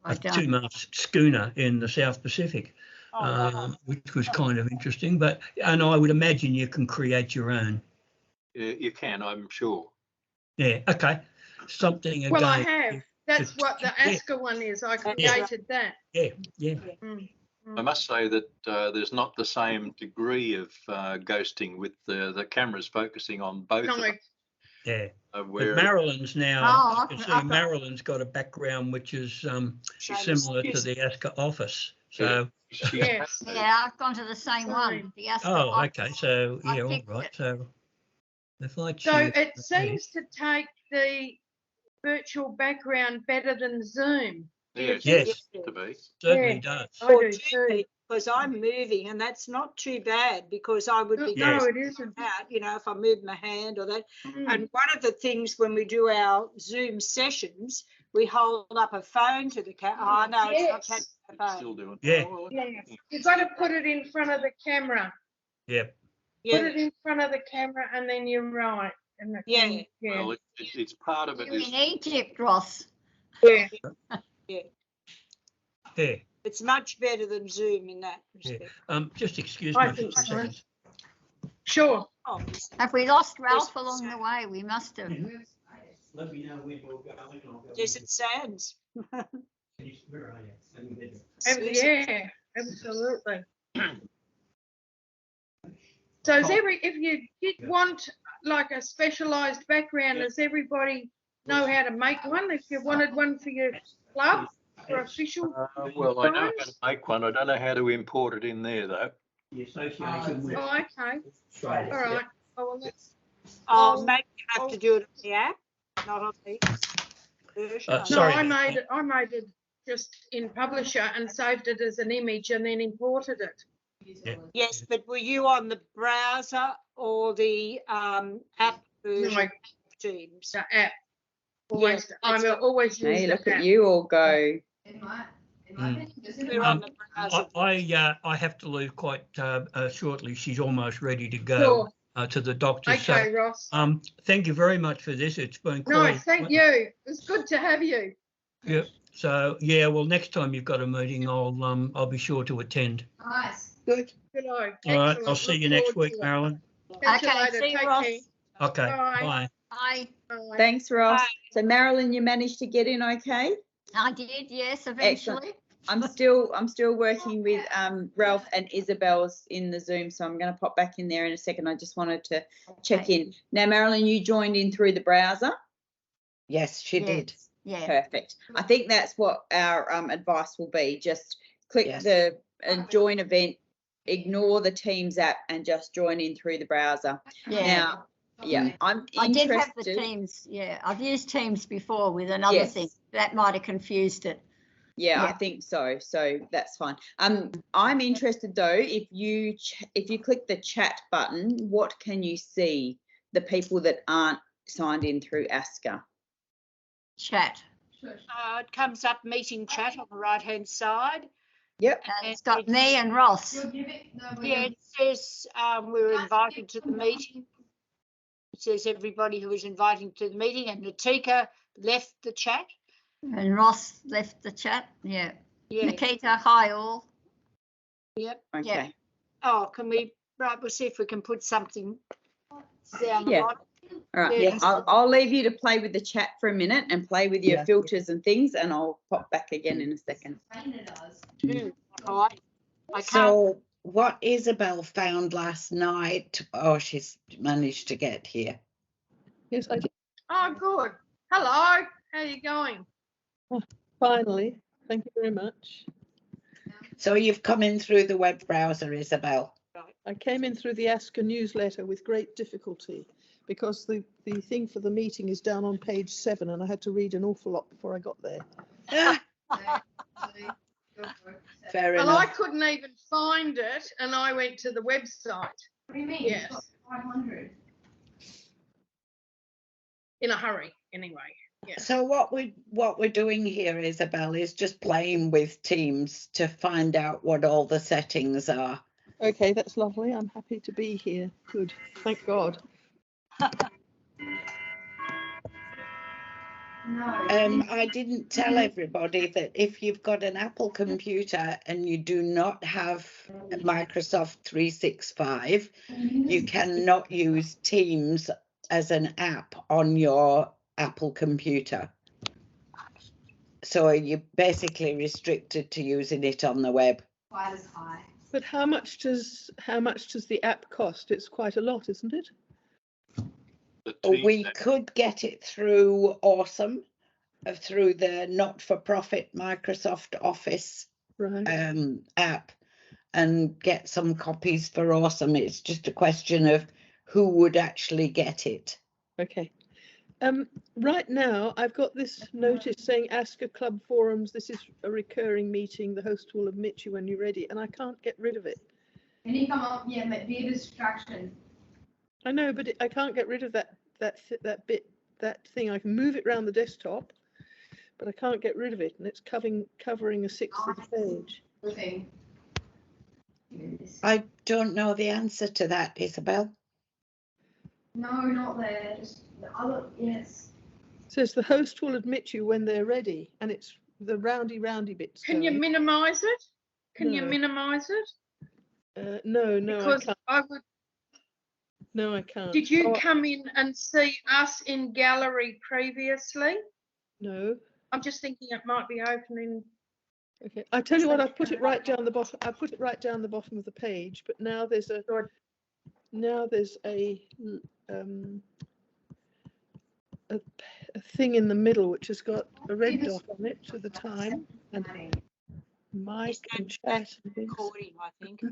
S5: 2-mast schooner in the South Pacific, which was kind of interesting. And I would imagine you can create your own.
S3: You can, I'm sure.
S5: Yeah. Okay. Something again.
S7: Well, I have. That's what the ASCCA one is. I created that.
S5: Yeah.
S3: I must say that there's not the same degree of ghosting with the cameras focusing on both of them.
S5: Yeah.
S3: Where
S5: but Marilyn's now, you can see Marilyn's got a background which is similar to the ASCCA office. So
S7: yes.
S8: Yeah, I've gone to the same one. The ASCCA office.
S5: Okay. So yeah, all right. So if I
S7: so it seems to take the virtual background better than Zoom.
S5: Yes,
S3: to be.
S5: Certainly does.
S7: I do too.
S2: Because I'm moving, and that's not too bad because I would be
S7: no, it isn't.
S2: out, if I move my hand or that. And one of the things when we do our Zoom sessions, we hold up a phone to the camera. Oh, no, it's not catching the phone.
S3: Still doing.
S5: Yeah.
S7: You've got to put it in front of the camera.
S5: Yep.
S7: Put it in front of the camera, and then you're right. And
S3: Well, it's part of it.
S8: You're in Egypt, Ross.
S7: Yeah.
S5: Yeah.
S2: It's much better than Zoom in that respect.
S5: Just excuse me
S7: I
S5: for
S7: think
S5: 2
S7: so.
S5: seconds.
S7: Sure.
S2: Oh,
S8: Have we lost Ralph along the way? We must have.
S5: Let me know when we'll go.
S2: Desert Sands.
S7: Yeah, absolutely. So if you did want like a specialised background, does everybody know how to make one? If you wanted one for your club or official?
S3: Well, I know how to make one. I don't know how to import it in there though.
S5: The association with.
S7: Oh, okay.
S5: Australia.
S7: All right. Oh, well,
S2: Maybe you have to do it on the app, not on the version.
S7: no,
S5: Sorry.
S7: I made it just in Publisher and saved it as an image and then imported it.
S5: Yeah.
S2: Yes, but were you on the browser or the app version?
S7: No,
S2: of Teams.
S7: the app. Always,
S2: Yes,
S7: I'm
S2: that's
S7: always using
S1: Hey, look
S7: the
S1: at
S7: app.
S1: you all go.
S2: We're on the browser.
S5: I have to leave quite shortly. She's almost ready to go to the doctor.
S7: Okay, Ross.
S5: Thank you very much for this. It's been
S7: No,
S5: quite.
S7: thank you. It's good to have you.
S5: Yeah. So yeah, well, next time you've got a meeting, I'll be sure to attend.
S8: Nice.
S7: Good. Good eye.
S5: All right.
S7: Excellent.
S5: I'll see you
S7: Look
S5: next
S7: forward
S5: week,
S7: to it.
S5: Marilyn.
S7: Catch you
S8: Okay,
S7: later.
S2: see you,
S7: Take
S2: Ross.
S7: care.
S5: Okay.
S7: Bye.
S5: Bye.
S8: Bye.
S7: Bye.
S1: Thanks, Ross.
S2: Bye.
S1: So Marilyn, you managed to get in okay?
S8: I did, yes, eventually.
S1: I'm still working with Ralph and Isabel's in the Zoom, so I'm going to pop back in there in a second. I just wanted to check in. Now, Marilyn, you joined in through the browser.
S6: Yes, she did.
S8: Yeah.
S1: Perfect. I think that's what our advice will be. Just click the join event, ignore the Teams app, and just join in through the browser.
S8: Yeah.
S1: Now, yeah, I'm
S8: I
S1: interested.
S8: did have the Teams. Yeah, I've used Teams before with another thing. That might have confused it.
S1: Yeah, I think so. So that's fine. I'm interested though. If you click the chat button, what can you see? The people that aren't signed in through ASCCA.
S8: Chat.
S2: It comes up meeting chat on the right hand side.
S1: Yep.
S8: And it's got me and Ross.
S2: Yeah, it says we were invited to the meeting. It says everybody who was invited to the meeting, and Natika left the chat.
S8: And Ross left the chat. Yeah. Nikita, hi all.
S2: Yep.
S1: Okay.
S8: Yeah.
S2: Oh, can we? Right, we'll see if we can put something down the
S1: Yeah.
S2: bottom.
S1: All right.
S2: Yes.
S1: I'll leave you to play with the chat for a minute and play with your filters and things, and I'll pop back again in a second.
S2: Right. I can't.
S6: So what Isabel found last night, oh, she's managed to get here.
S10: Yes, I did.
S7: Oh, good. Hello. How are you going?
S10: Oh, finally. Thank you very much.
S6: So you've come in through the web browser, Isabel.
S10: I came in through the ASCCA newsletter with great difficulty because the thing for the meeting is down on page 7 and I had to read an awful lot before I got there.
S6: Fair
S7: Well,
S6: enough.
S7: I couldn't even find it and I went to the website.
S9: What do you mean?
S7: Yes.
S9: It's got 500.
S7: In a hurry, anyway. Yeah.
S6: So what we're doing here, Isabel, is just playing with Teams to find out what all the settings are.
S10: Okay, that's lovely. I'm happy to be here. Good. Thank God.
S9: No.
S6: I didn't tell everybody that if you've got an Apple computer and you do not have Microsoft 365, you cannot use Teams as an app on your Apple computer. So you're basically restricted to using it on the web.
S9: Quite as high.
S10: But how much does the app cost? It's quite a lot, isn't it?
S6: We could get it through Awesome, through the not-for-profit Microsoft Office app, and get some copies for Awesome. It's just a question of who would actually get it.
S10: Okay. Right now, I've got this notice saying ASCCA Club Forums. This is a recurring meeting. The host will admit you when you're ready, and I can't get rid of it.
S9: Can you come up? Yeah, but be a distraction.
S10: I know, but I can't get rid of that thing. I can move it around the desktop, but I can't get rid of it, and it's covering a sixth of the page.
S9: Thing.
S6: I don't know the answer to that, Isabel.
S9: No, not there. Just the other. Yes.
S10: It says the host will admit you when they're ready, and it's the roundy bits.
S7: Can you minimise it? Can you
S10: No.
S7: minimise it?
S10: No,
S7: Because
S10: I can't.
S7: I would.
S10: No, I can't.
S7: Did you come in and see us in gallery previously?
S10: No.
S7: I'm just thinking it might be opening.
S10: Okay. I tell you what, I put it right down the bottom. I put it right down the bottom of the page, but now there's a thing in the middle which has got a red dot on it to the time and mic and chat and things.
S2: Recording, I think.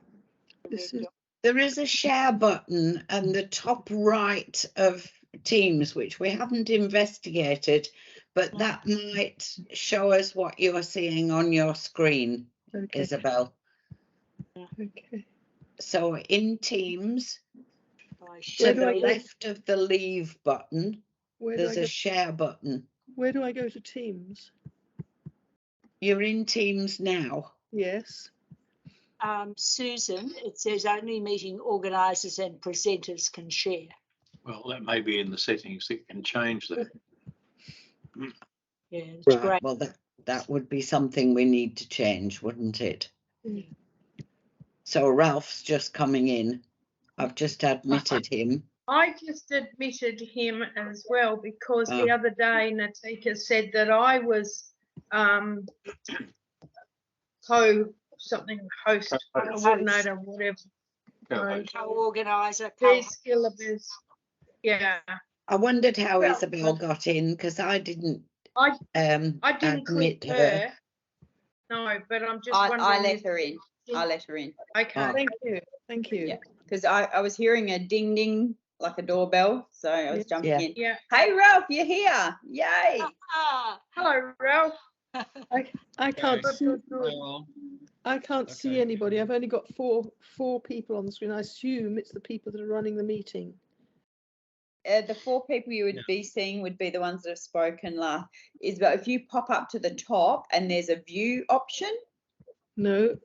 S6: There is a share button and the top right of Teams, which we haven't investigated, but that might show us what you're seeing on your screen, okay. Isabel.
S10: Okay.
S6: So in Teams, to the left of the leave button, there's a share button.
S10: Where do I go to Teams?
S6: You're in Teams now.
S10: Yes.
S2: Susan, it says only meeting organisers and presenters can share.
S3: Well, that may be in the settings that can change that.
S2: Yeah, it's great.
S6: Well, that would be something we need to change, wouldn't it?
S10: Mm.
S6: So Ralph's just coming in. I've just admitted him.
S7: I just admitted him as well because the other day Natika said that I was host, coordinator, whatever.
S2: Co-organiser.
S7: Yeah.
S6: I wondered how Isabel got in because I didn't.
S7: I didn't
S6: admit
S7: click her. No, but I'm just wondering.
S1: I let her in. I let her in.
S7: Okay.
S10: Thank you. Thank you.
S1: Yeah, because I was hearing a ding ding like a doorbell, so I was jumping in.
S7: Yeah.
S1: Hey Ralph, you're here! Yay!
S7: Hello, Ralph.
S10: I can't see. I can't see anybody. I've only got four people on the screen. I assume it's the people that are running the meeting.
S1: The 4 people you would be seeing would be the ones that have spoken last. But if you pop up to the top and there's a view option.
S10: No,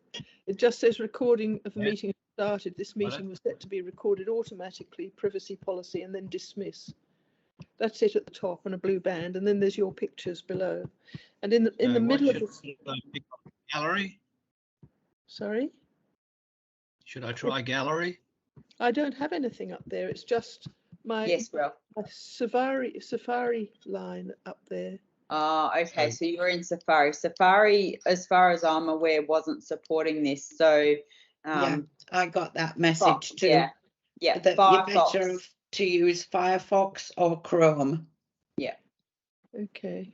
S10: it just says recording of the meeting started. This meeting was set to be recorded automatically, privacy policy, and then dismiss. That's it at the top, and a blue band, and then there's your pictures below. And in the middle of the
S4: gallery.
S10: Sorry?
S4: Should I try gallery?
S10: I don't have anything up there. It's just my
S1: Ralph.
S10: Safari line up there.
S1: Okay, so you're in Safari. Safari, as far as I'm aware, wasn't supporting this. So
S6: Yeah, I got that message
S1: Fox,
S6: too.
S1: yeah,
S6: That you're
S1: Firefox.
S6: better off to use Firefox or Chrome.
S1: Yeah.
S10: Okay.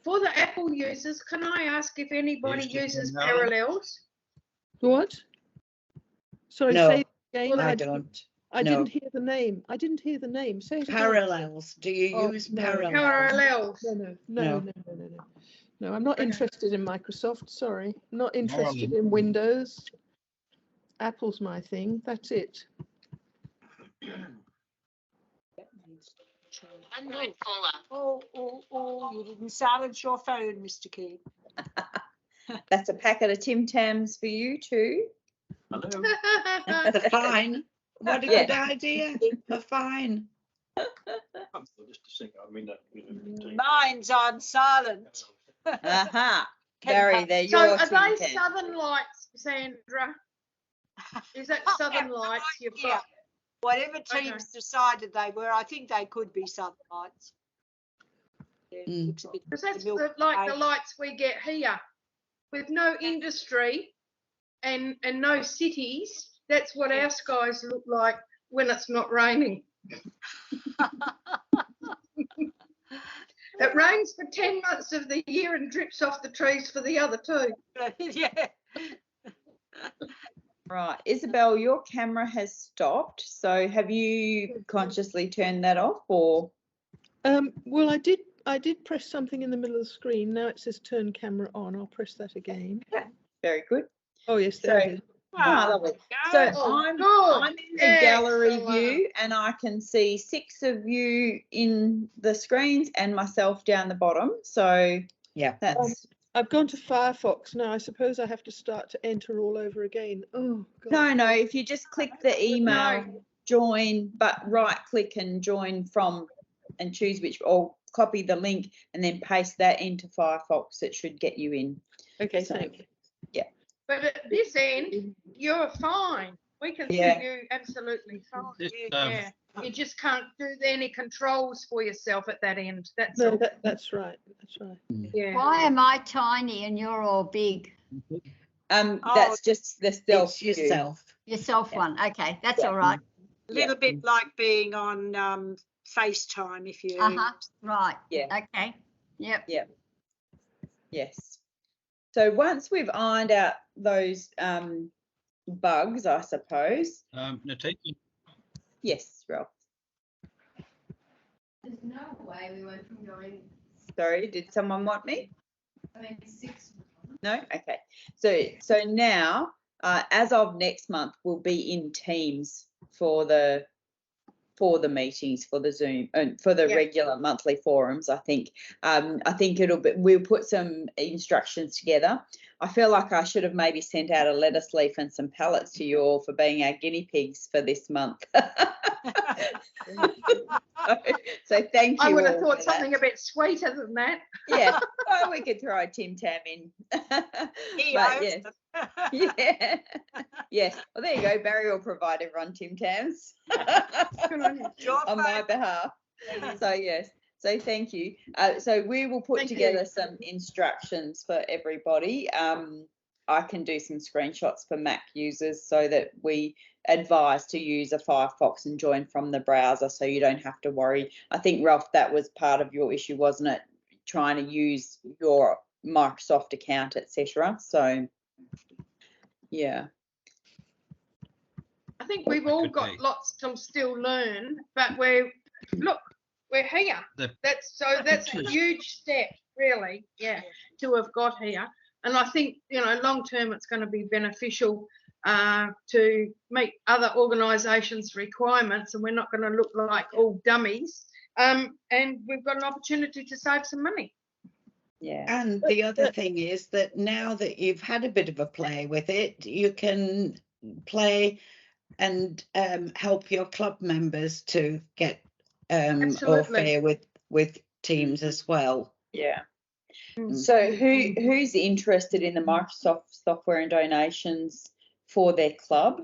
S7: For the Apple users, can I ask if anybody uses Parallels?
S10: What? Sorry,
S6: No,
S10: say it again.
S6: I don't.
S10: I
S6: No.
S10: didn't hear the name. I didn't hear the name. Say it again.
S6: Parallels. Do you
S10: Oh,
S6: use
S10: no.
S6: Parallels?
S7: Parallels.
S10: No, I'm not interested in Microsoft. Sorry, not interested in Windows. Apple's my thing. That's it.
S2: Oh, you didn't silence your phone, Mr. King.
S1: That's a packet of Tim Tams for you too.
S3: Hello.
S6: The fine. What a good idea. The fine.
S3: Just a second. I mean,
S2: Mine's on silent.
S1: Aha. Barry, they're
S7: So
S1: your
S7: are
S1: Tim
S7: they
S1: Tams.
S7: Southern Lights, Sandra? Is that Southern Lights you've
S2: Yeah.
S7: got?
S2: Whatever teams decided they were, I think they could be Southern Lights. Yeah, looks a bit
S7: Because that's
S2: milk
S7: the lights we get here, with no industry and no cities. That's what our skies look like when it's not raining. It rains for 10 months of the year and drips off the trees for the other 2.
S2: Yeah.
S1: Right, Isabel, your camera has stopped. So have you consciously turned that off, or?
S10: Well, I did press something in the middle of the screen. Now it says turn camera on. I'll press that again.
S1: Okay, very good.
S10: Oh yes, there it is.
S1: Lovely. So I'm in the gallery view, and I can see 6 of you in the screens and myself down the bottom. So
S6: yeah,
S1: that's.
S10: I've gone to Firefox now. I suppose I have to start to enter all over again. Oh God.
S1: No. If you just click the email join, but right click and join from, and choose which, or copy the link and then paste that into Firefox, it should get you in.
S10: Okay,
S1: so,
S10: thank you.
S1: Yeah.
S7: But at this end, you're fine. We can see you absolutely fine. You just can't do any controls for yourself at that end. That's all.
S10: That's right. That's right.
S7: Yeah.
S8: Why am I tiny and you're all big?
S1: That's just the self.
S6: It's yourself.
S8: Yourself one. Okay, that's all right.
S2: A little bit like being on FaceTime if you.
S8: Right.
S1: Yeah.
S8: Okay. Yep.
S1: Yes. So once we've ironed out those bugs, I suppose.
S4: Natika.
S1: Yes, Ralph.
S9: There's no way we went from going.
S1: Sorry, did someone want me?
S9: I mean, 6.
S1: No? Okay. So now, as of next month, we'll be in Teams for the meetings, for the Zoom and for the regular monthly forums. I think we'll put some instructions together. I feel like I should have maybe sent out a lettuce leaf and some pallets to you all for being our guinea pigs for this month. So thank you.
S7: I would have thought something a bit sweeter than that.
S1: Yeah, well, we could throw a Tim Tam in. But yes. Yeah. Yes. Well, there you go. Barry will provide everyone Tim Tams on my behalf. So yes. So thank you. So we will put together some instructions for everybody. I can do some screenshots for Mac users so that we advise to use a Firefox and join from the browser, so you don't have to worry. I think, Ralph, that was part of your issue, wasn't it? Trying to use your Microsoft account, etc. So yeah.
S7: I think we've all got lots to still learn, but we're here. That's a huge step, really, to have got here. And I think, long term, it's going to be beneficial to meet other organisations' requirements, and we're not going to look like all dummies. And we've got an opportunity to save some money.
S6: Yeah. And the other thing is that now that you've had a bit of a play with it, you can play and help your club members to get au fait with Teams as well.
S1: Yeah. So who's interested in the Microsoft software and donations for their club?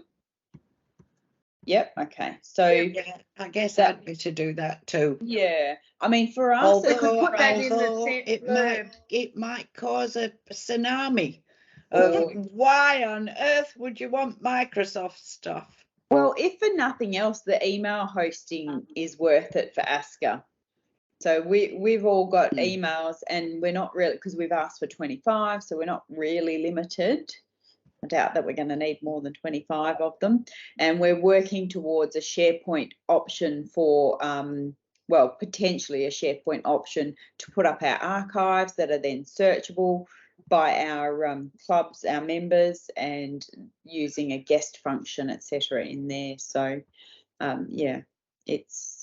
S1: Yep. Okay. So
S6: Yeah, I guess I'd be to do that too.
S1: yeah, I mean, for us,
S6: Although,
S7: put that in the
S6: although it
S7: blurb.
S6: might cause a tsunami of why on earth would you want Microsoft stuff?
S1: well, if for nothing else, the email hosting is worth it for ASCCA. So we've all got emails, and we're not really, because we've asked for 25, so we're not really limited. I doubt that we're going to need more than 25 of them. And we're working towards a SharePoint option for, well, potentially a SharePoint option to put up our archives that are then searchable by our clubs, our members, and using a guest function, etc. in there. So, yeah, it's...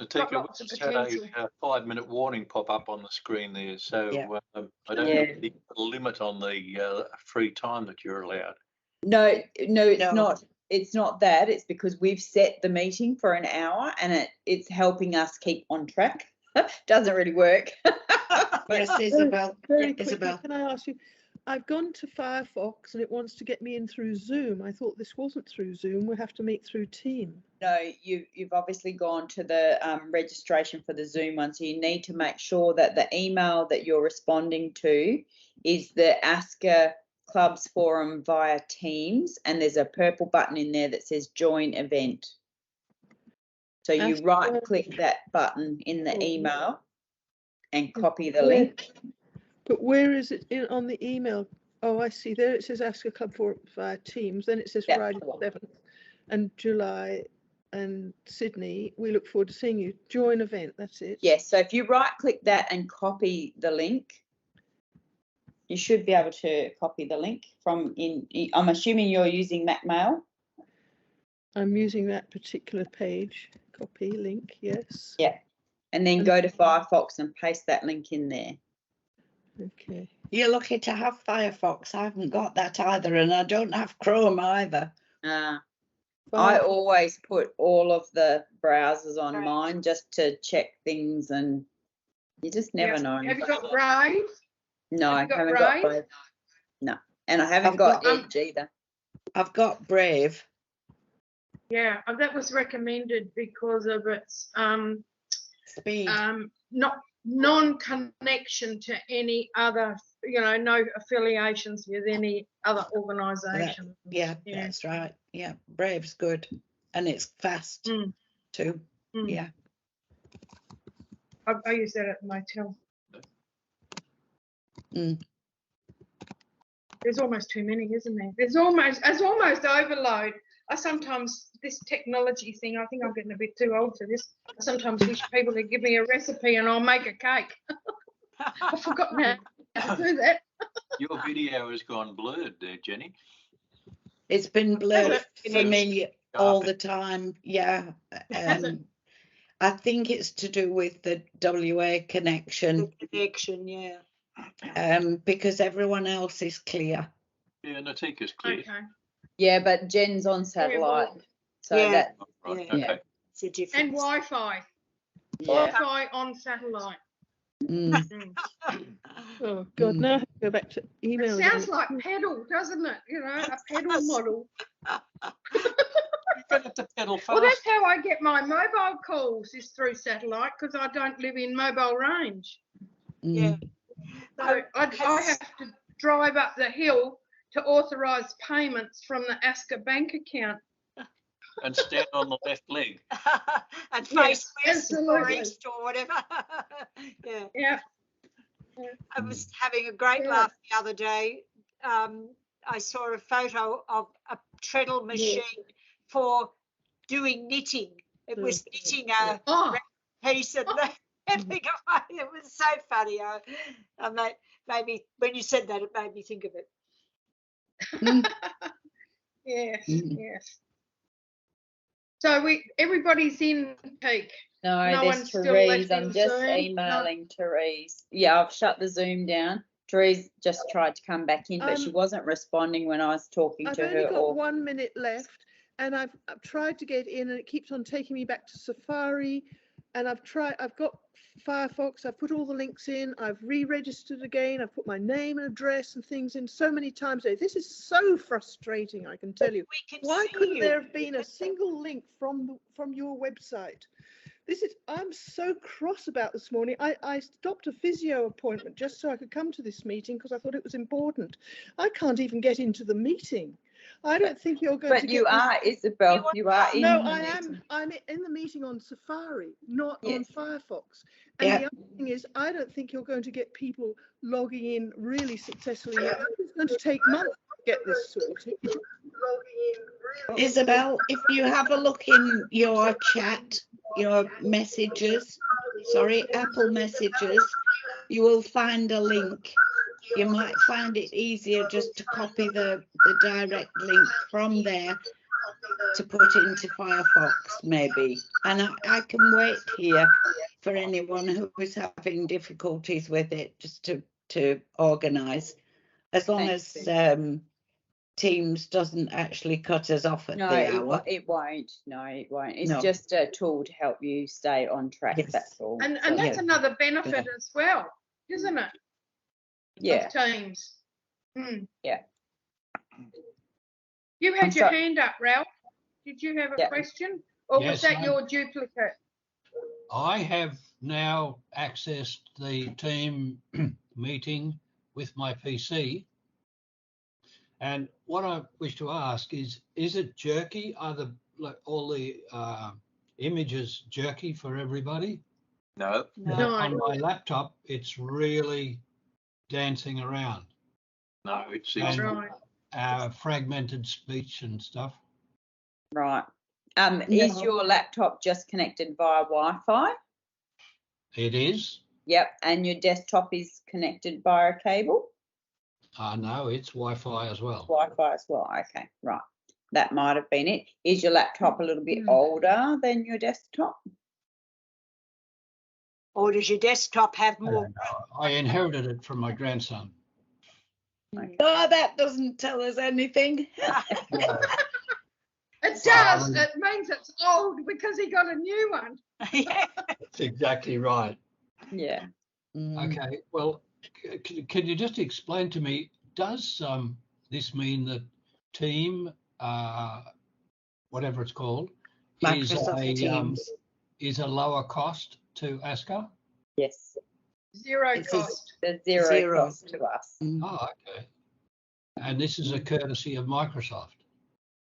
S3: Natika, we just had a 5-minute warning pop up on the screen there, so I don't think there's a limit on the free time that you're allowed.
S1: No, it's not. It's not that. It's because we've set the meeting for an hour, and it's helping us keep on track. Doesn't really work.
S6: Yes, Isabel.
S10: Very quickly,
S6: Isabel.
S10: can I ask you? I've gone to Firefox and it wants to get me in through Zoom. I thought this wasn't through Zoom. We have to meet through Team.
S1: No, you've obviously gone to the registration for the Zoom one, so you need to make sure that the email that you're responding to is the ASCCA Clubs Forum via Teams, and there's a purple button in there that says Join Event. So you right-click that button in the email and copy the link.
S10: But where is it on the email? Oh, I see. There it says ASCCA Club Forum via Teams. Then it says Friday the 7th and July and Sydney. We look forward to seeing you. Join event. That's it.
S1: Yes. So if you right-click that and copy the link, you should be able to copy the link from in. I'm assuming you're using Macmail.
S10: I'm using that particular page. Copy link. Yes.
S1: Yeah. And then go to Firefox and paste that link in there.
S10: Okay.
S6: You're lucky to have Firefox. I haven't got that either, and I don't have Chrome either.
S1: I always put all of the browsers on mine just to check things, and you just never know.
S7: Have you got Brave?
S1: No, I haven't got Brave. No, and I haven't got Edge either.
S6: I've got Brave.
S7: Yeah, that was recommended because of its
S6: speed.
S7: Not non-connection to any other, no affiliations with any other organisation.
S6: Yeah, that's right. Yeah, Brave's good, and it's fast too. Yeah,
S7: I use that at the motel. There's almost too many, isn't there? It's almost overload. I sometimes, this technology thing, I think I'm getting a bit too old for this. I sometimes wish people would give me a recipe and I'll make a cake. I've forgotten how to do that.
S3: Your video has gone blurred there, Jenny.
S6: It's been blurred for me all the time. Yeah. I think it's to do with the WA connection.
S2: The connection, yeah.
S6: Because everyone else is clear.
S3: Yeah, Natika's clear.
S7: Okay.
S1: Yeah, but Jen's on satellite. So that
S3: okay.
S2: It's a difference.
S7: And Wi-Fi. Wi-Fi on satellite.
S10: Oh God! Now I have to go back to email.
S7: It sounds like pedal, doesn't it? A pedal model.
S3: You've got to pedal fast.
S7: Well, that's how I get my mobile calls, is through satellite, because I don't live in mobile range.
S2: Yeah.
S7: So I have to drive up the hill to authorise payments from the ASCCA bank account.
S3: And stand on the left leg.
S2: And face west or east or whatever.
S7: Yeah.
S2: I was having a great laugh the other day. I saw a photo of a treadle machine for doing knitting. It was knitting a piece and handing away. It was so funny. Maybe when you said that, it made me think of it.
S7: Yes. So everybody's in peak.
S1: No, there's Therese. I'm just emailing Therese. Yeah, I've shut the Zoom down. Therese just tried to come back in, but she wasn't responding when I was talking to her.
S10: I've only got 1 minute left, and I've tried to get in, and it keeps on taking me back to Safari, and I've got Firefox, I've put all the links in, I've re-registered again, I've put my name and address and things in so many times. This is so frustrating, I can tell you. Why couldn't there have been a single link from your website? I'm so cross about this morning. I stopped a physio appointment just so I could come to this meeting because I thought it was important. I can't even get into the meeting. I don't think you're going to.
S1: But you are, Isabel. You are in.
S10: No, I am. I'm in the meeting on Safari, not on Firefox. And the other thing is, I don't think you're going to get people logging in really successfully. It's going to take months to get this sorted.
S6: Isabel, if you have a look in your chat, your messages, Apple messages, you will find a link. You might find it easier just to copy the direct link from there to put into Firefox, maybe. And I can wait here for anyone who is having difficulties with it, just to organise, as long as Teams doesn't actually cut us off at the hour.
S1: It won't. No, it won't. It's just a tool to help you stay on track.
S6: Yes.
S1: That's all.
S7: And that's another benefit as well, isn't it?
S1: Yeah.
S7: Of Teams.
S1: Yeah.
S7: You had your hand up, Ralph. Did you have a question? Or was that your duplicate?
S4: I have now accessed the team meeting with my PC. And what I wish to ask is it jerky? Are all the images jerky for everybody?
S3: No.
S4: On my laptop, it's really dancing around.
S3: No, it's
S4: fragmented speech and stuff.
S1: Right. Is your laptop just connected via Wi-Fi?
S4: It is.
S1: Yep. And your desktop is connected via a cable?
S4: No, it's Wi-Fi as well.
S1: Wi-Fi as well. Okay, right. That might have been it. Is your laptop a little bit older than your desktop?
S2: Or does your desktop have more?
S4: I inherited it from my grandson.
S6: Okay. Oh, that doesn't tell us anything.
S7: It does. It means it's old because he got a new one.
S4: That's exactly right.
S1: Yeah.
S4: Okay. Well, can you just explain to me, does this mean that Team, whatever it's called, is a lower cost to ASCCA?
S1: Yes.
S7: Zero cost.
S1: Zero cost to us.
S4: Oh, okay. And this is a courtesy of Microsoft?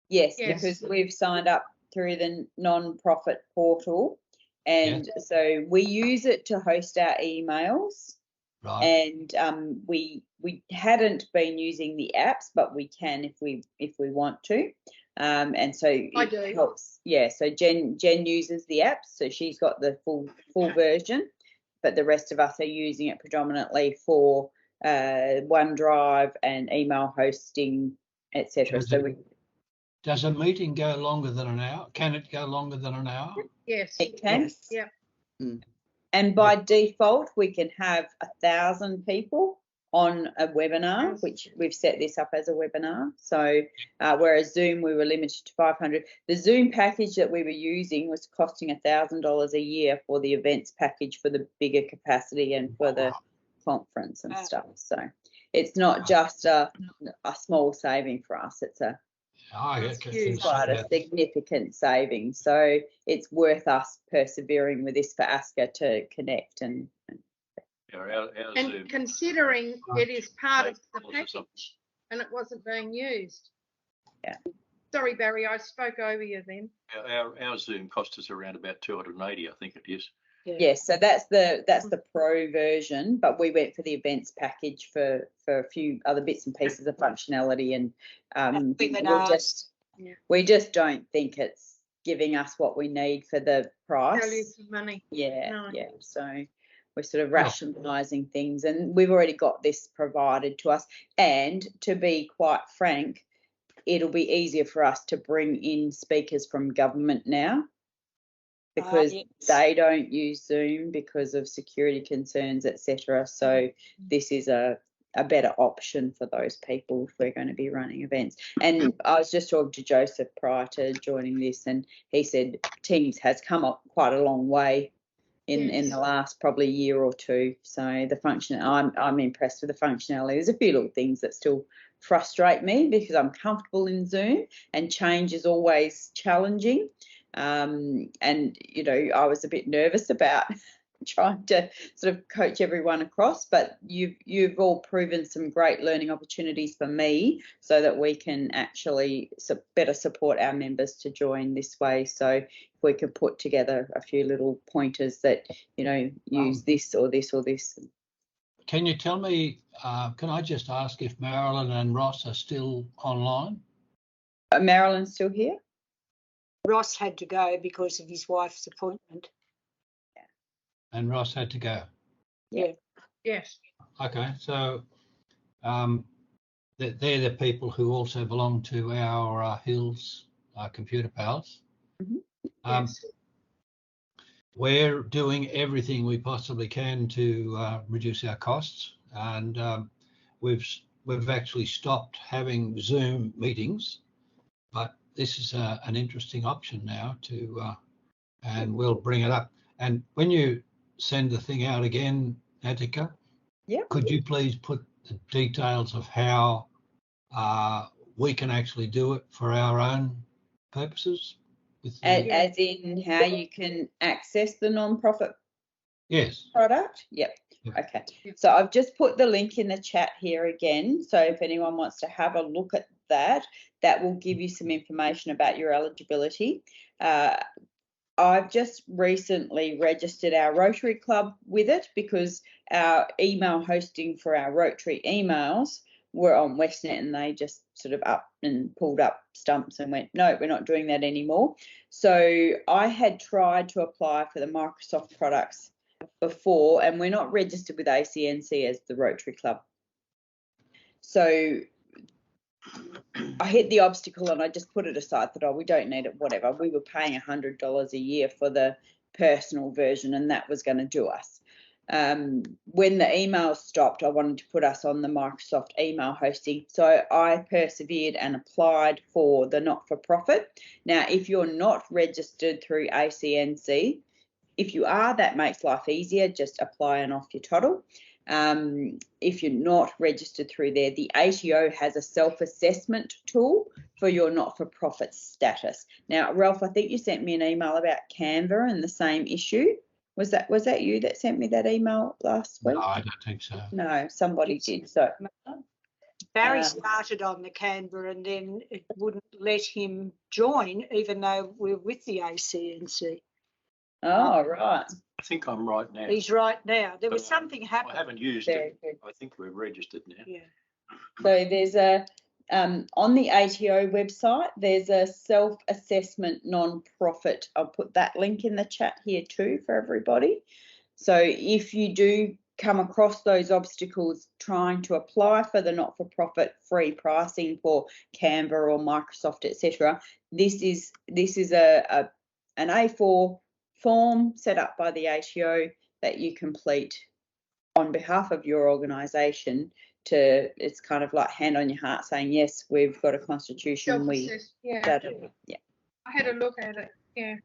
S1: Yes, because we've signed up through the non-profit portal, and so we use it to host our emails. Right. And we hadn't been using the apps, but we can if we want to. And so it helps. Yeah. So Jen uses the apps, so she's got the full version, but the rest of us are using it predominantly for OneDrive and email hosting, etc.
S4: Does a meeting go longer than an hour? Can it go longer than an hour?
S7: Yes.
S1: It can.
S7: Yes. Yeah.
S1: And by default, we can have 1,000 people on a webinar, which we've set this up as a webinar. So whereas Zoom, we were limited to 500. The Zoom package that we were using was costing $1,000 a year for the events package for the bigger capacity and for the conference and stuff. So it's not just a small saving for us. It's quite a significant saving. So it's worth us persevering with this for ASCCA to connect and
S7: considering it is part of the package and it wasn't being used.
S1: Yeah.
S7: Sorry, Barry, I spoke over you then.
S3: Our Zoom cost us around about 280, I think it is.
S1: Yes, so that's the pro version, but we went for the events package for a few other bits and pieces of functionality, and we just don't think it's giving us what we need for the price.
S7: Value for money.
S1: Yeah. So we're sort of rationalising things, and we've already got this provided to us. And to be quite frank, it'll be easier for us to bring in speakers from government now, because they don't use Zoom because of security concerns, etc. So this is a better option for those people if we're going to be running events. And I was just talking to Joseph prior to joining this, and he said Teams has come up quite a long way in the last probably year or two. So the function, I'm impressed with the functionality. There's a few little things that still frustrate me because I'm comfortable in Zoom, and change is always challenging. And you know, I was a bit nervous about trying to sort of coach everyone across, but you've all proven some great learning opportunities for me, so that we can actually better support our members to join this way. So if we could put together a few little pointers that, you know, use this or this or this.
S4: Can you tell me, can I just ask if Marilyn and Ross are still online?
S1: Marilyn's still here?
S2: Ross had to go because of his wife's appointment.
S4: And Ross had to go?
S2: Yeah.
S7: Yes.
S4: Okay, so they're the people who also belong to our Hills Computer Pals.
S1: Mm-hmm.
S7: Yes.
S4: We're doing everything we possibly can to reduce our costs, and we've actually stopped having Zoom meetings, but this is an interesting option now and we'll bring it up. And when you send the thing out again, ASCCA, could you please put the details of how we can actually do it for our own purposes?
S1: As in how you can access the non-profit product? Yep. Okay. So I've just put the link in the chat here again. So if anyone wants to have a look at that, that will give you some information about your eligibility. I've just recently registered our Rotary Club with it because our email hosting for our Rotary emails were on Westnet, and they just sort of up and pulled up stumps and went, no, we're not doing that anymore. So I had tried to apply for the Microsoft products before, and we're not registered with ASCCA as the Rotary Club. So I hit the obstacle and I just put it aside, thought, oh, we don't need it, whatever. We were paying $100 a year for the personal version, and that was going to do us. When the emails stopped, I wanted to put us on the Microsoft email hosting. So I persevered and applied for the not-for-profit. Now, if you're not registered through ASCCA, if you are, that makes life easier. Just apply and off your toddle. If you're not registered through there, the ATO has a self-assessment tool for your not-for-profit status. Now, Ralph, I think you sent me an email about Canva and the same issue. Was that you that sent me that email last week?
S4: No, I don't think so.
S1: No, somebody did. So
S2: Barry started on the Canva, and then it wouldn't let him join, even though we're with the ASCCA.
S1: Oh, right.
S3: I think I'm right now.
S2: He's right now. There was something happening.
S3: I haven't used it. I think we're registered now.
S2: Yeah.
S1: So there's a on the ATO website, there's a self-assessment non-profit. I'll put that link in the chat here too for everybody. So if you do come across those obstacles trying to apply for the not-for-profit free pricing for Canva or Microsoft, etc., this is an A4 form set up by the ATO that you complete on behalf of your organisation. It's kind of like hand on your heart saying, yes, we've got a constitution.
S7: I had a look at it.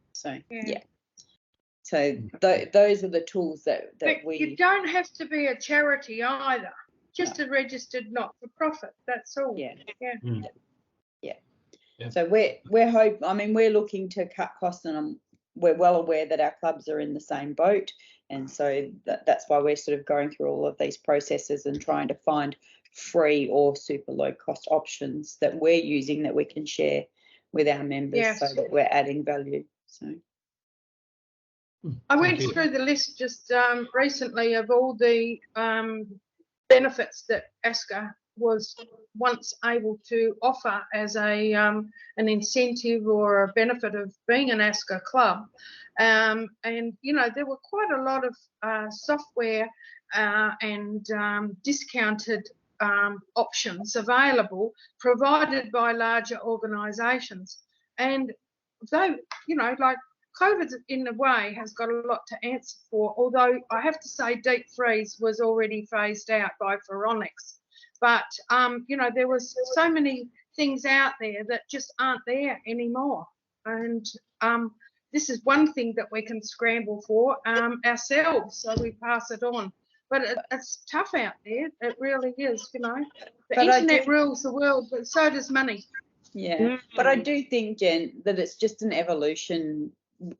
S1: So those are the tools that we.
S7: You don't have to be a charity either. Just a registered not-for-profit. That's all.
S1: Yeah.
S7: Yeah.
S1: So we're looking to cut costs, and we're well aware that our clubs are in the same boat, and so that's why we're sort of going through all of these processes and trying to find free or super low cost options that we're using that we can share with our members, so that we're adding value. So
S7: I went through the list just recently of all the benefits that ASCCA was once able to offer as an incentive or a benefit of being an ASCCA club. And, you know, there were quite a lot of software and discounted options available provided by larger organisations. And though, you know, like COVID in a way has got a lot to answer for, although I have to say deep freeze was already phased out by Phoronix. But, you know, there was so many things out there that just aren't there anymore. And this is one thing that we can scramble for ourselves, so we pass it on. But it's tough out there. It really is, you know. The internet rules the world, but so does money.
S1: Yeah, but I do think, Jen, that it's just an evolution.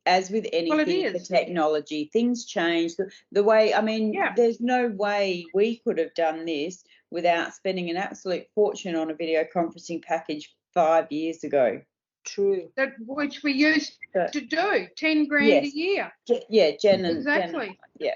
S1: As with anything for technology, things change. The way, I mean, there's no way we could have done this without spending an absolute fortune on a video conferencing package 5 years ago.
S2: True.
S7: Which we used to do, 10 grand a year.
S1: Yeah, Jen and
S7: exactly.
S1: Yeah.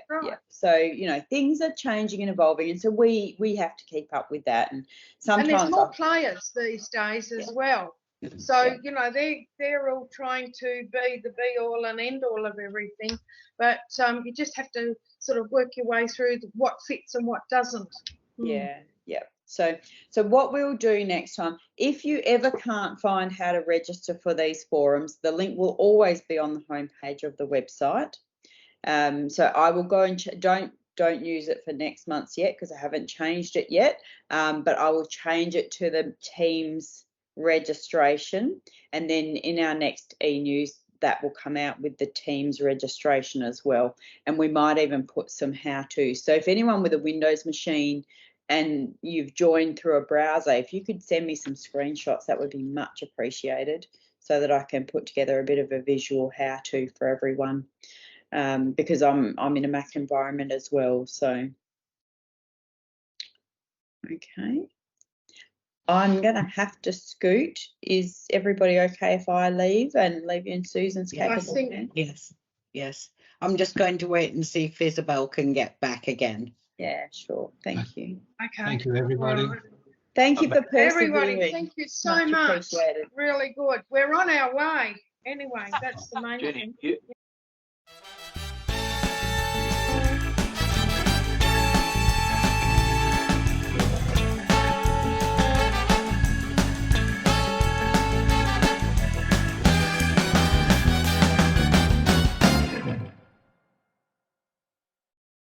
S1: So, you know, things are changing and evolving, and so we have to keep up with that. And sometimes
S7: there's more players these days as well. So, you know, they're all trying to be the be all and end all of everything, but you just have to sort of work your way through what fits and what doesn't.
S1: Yeah. So what we'll do next time, if you ever can't find how to register for these forums, the link will always be on the homepage of the website. So I will go and don't use it for next month's yet because I haven't changed it yet. But I will change it to the Teams registration, and then in our next e-news that will come out with the Teams registration as well. And we might even put some how-to. So if anyone with a Windows machine and you've joined through a browser, if you could send me some screenshots, that would be much appreciated, so that I can put together a bit of a visual how-to for everyone. Because I'm in a Mac environment as well. So, okay. I'm going to have to scoot. Is everybody okay if I leave and leave you in Susan's capable hands?
S6: Yes. I'm just going to wait and see if Isabel can get back again.
S1: Yeah, sure. Thank you.
S7: Okay.
S4: Thank you, everybody.
S1: Thank you for persevering.
S7: Everybody, thank you so much.
S1: Appreciated.
S7: Really good. We're on our way. Anyway, that's the main thing.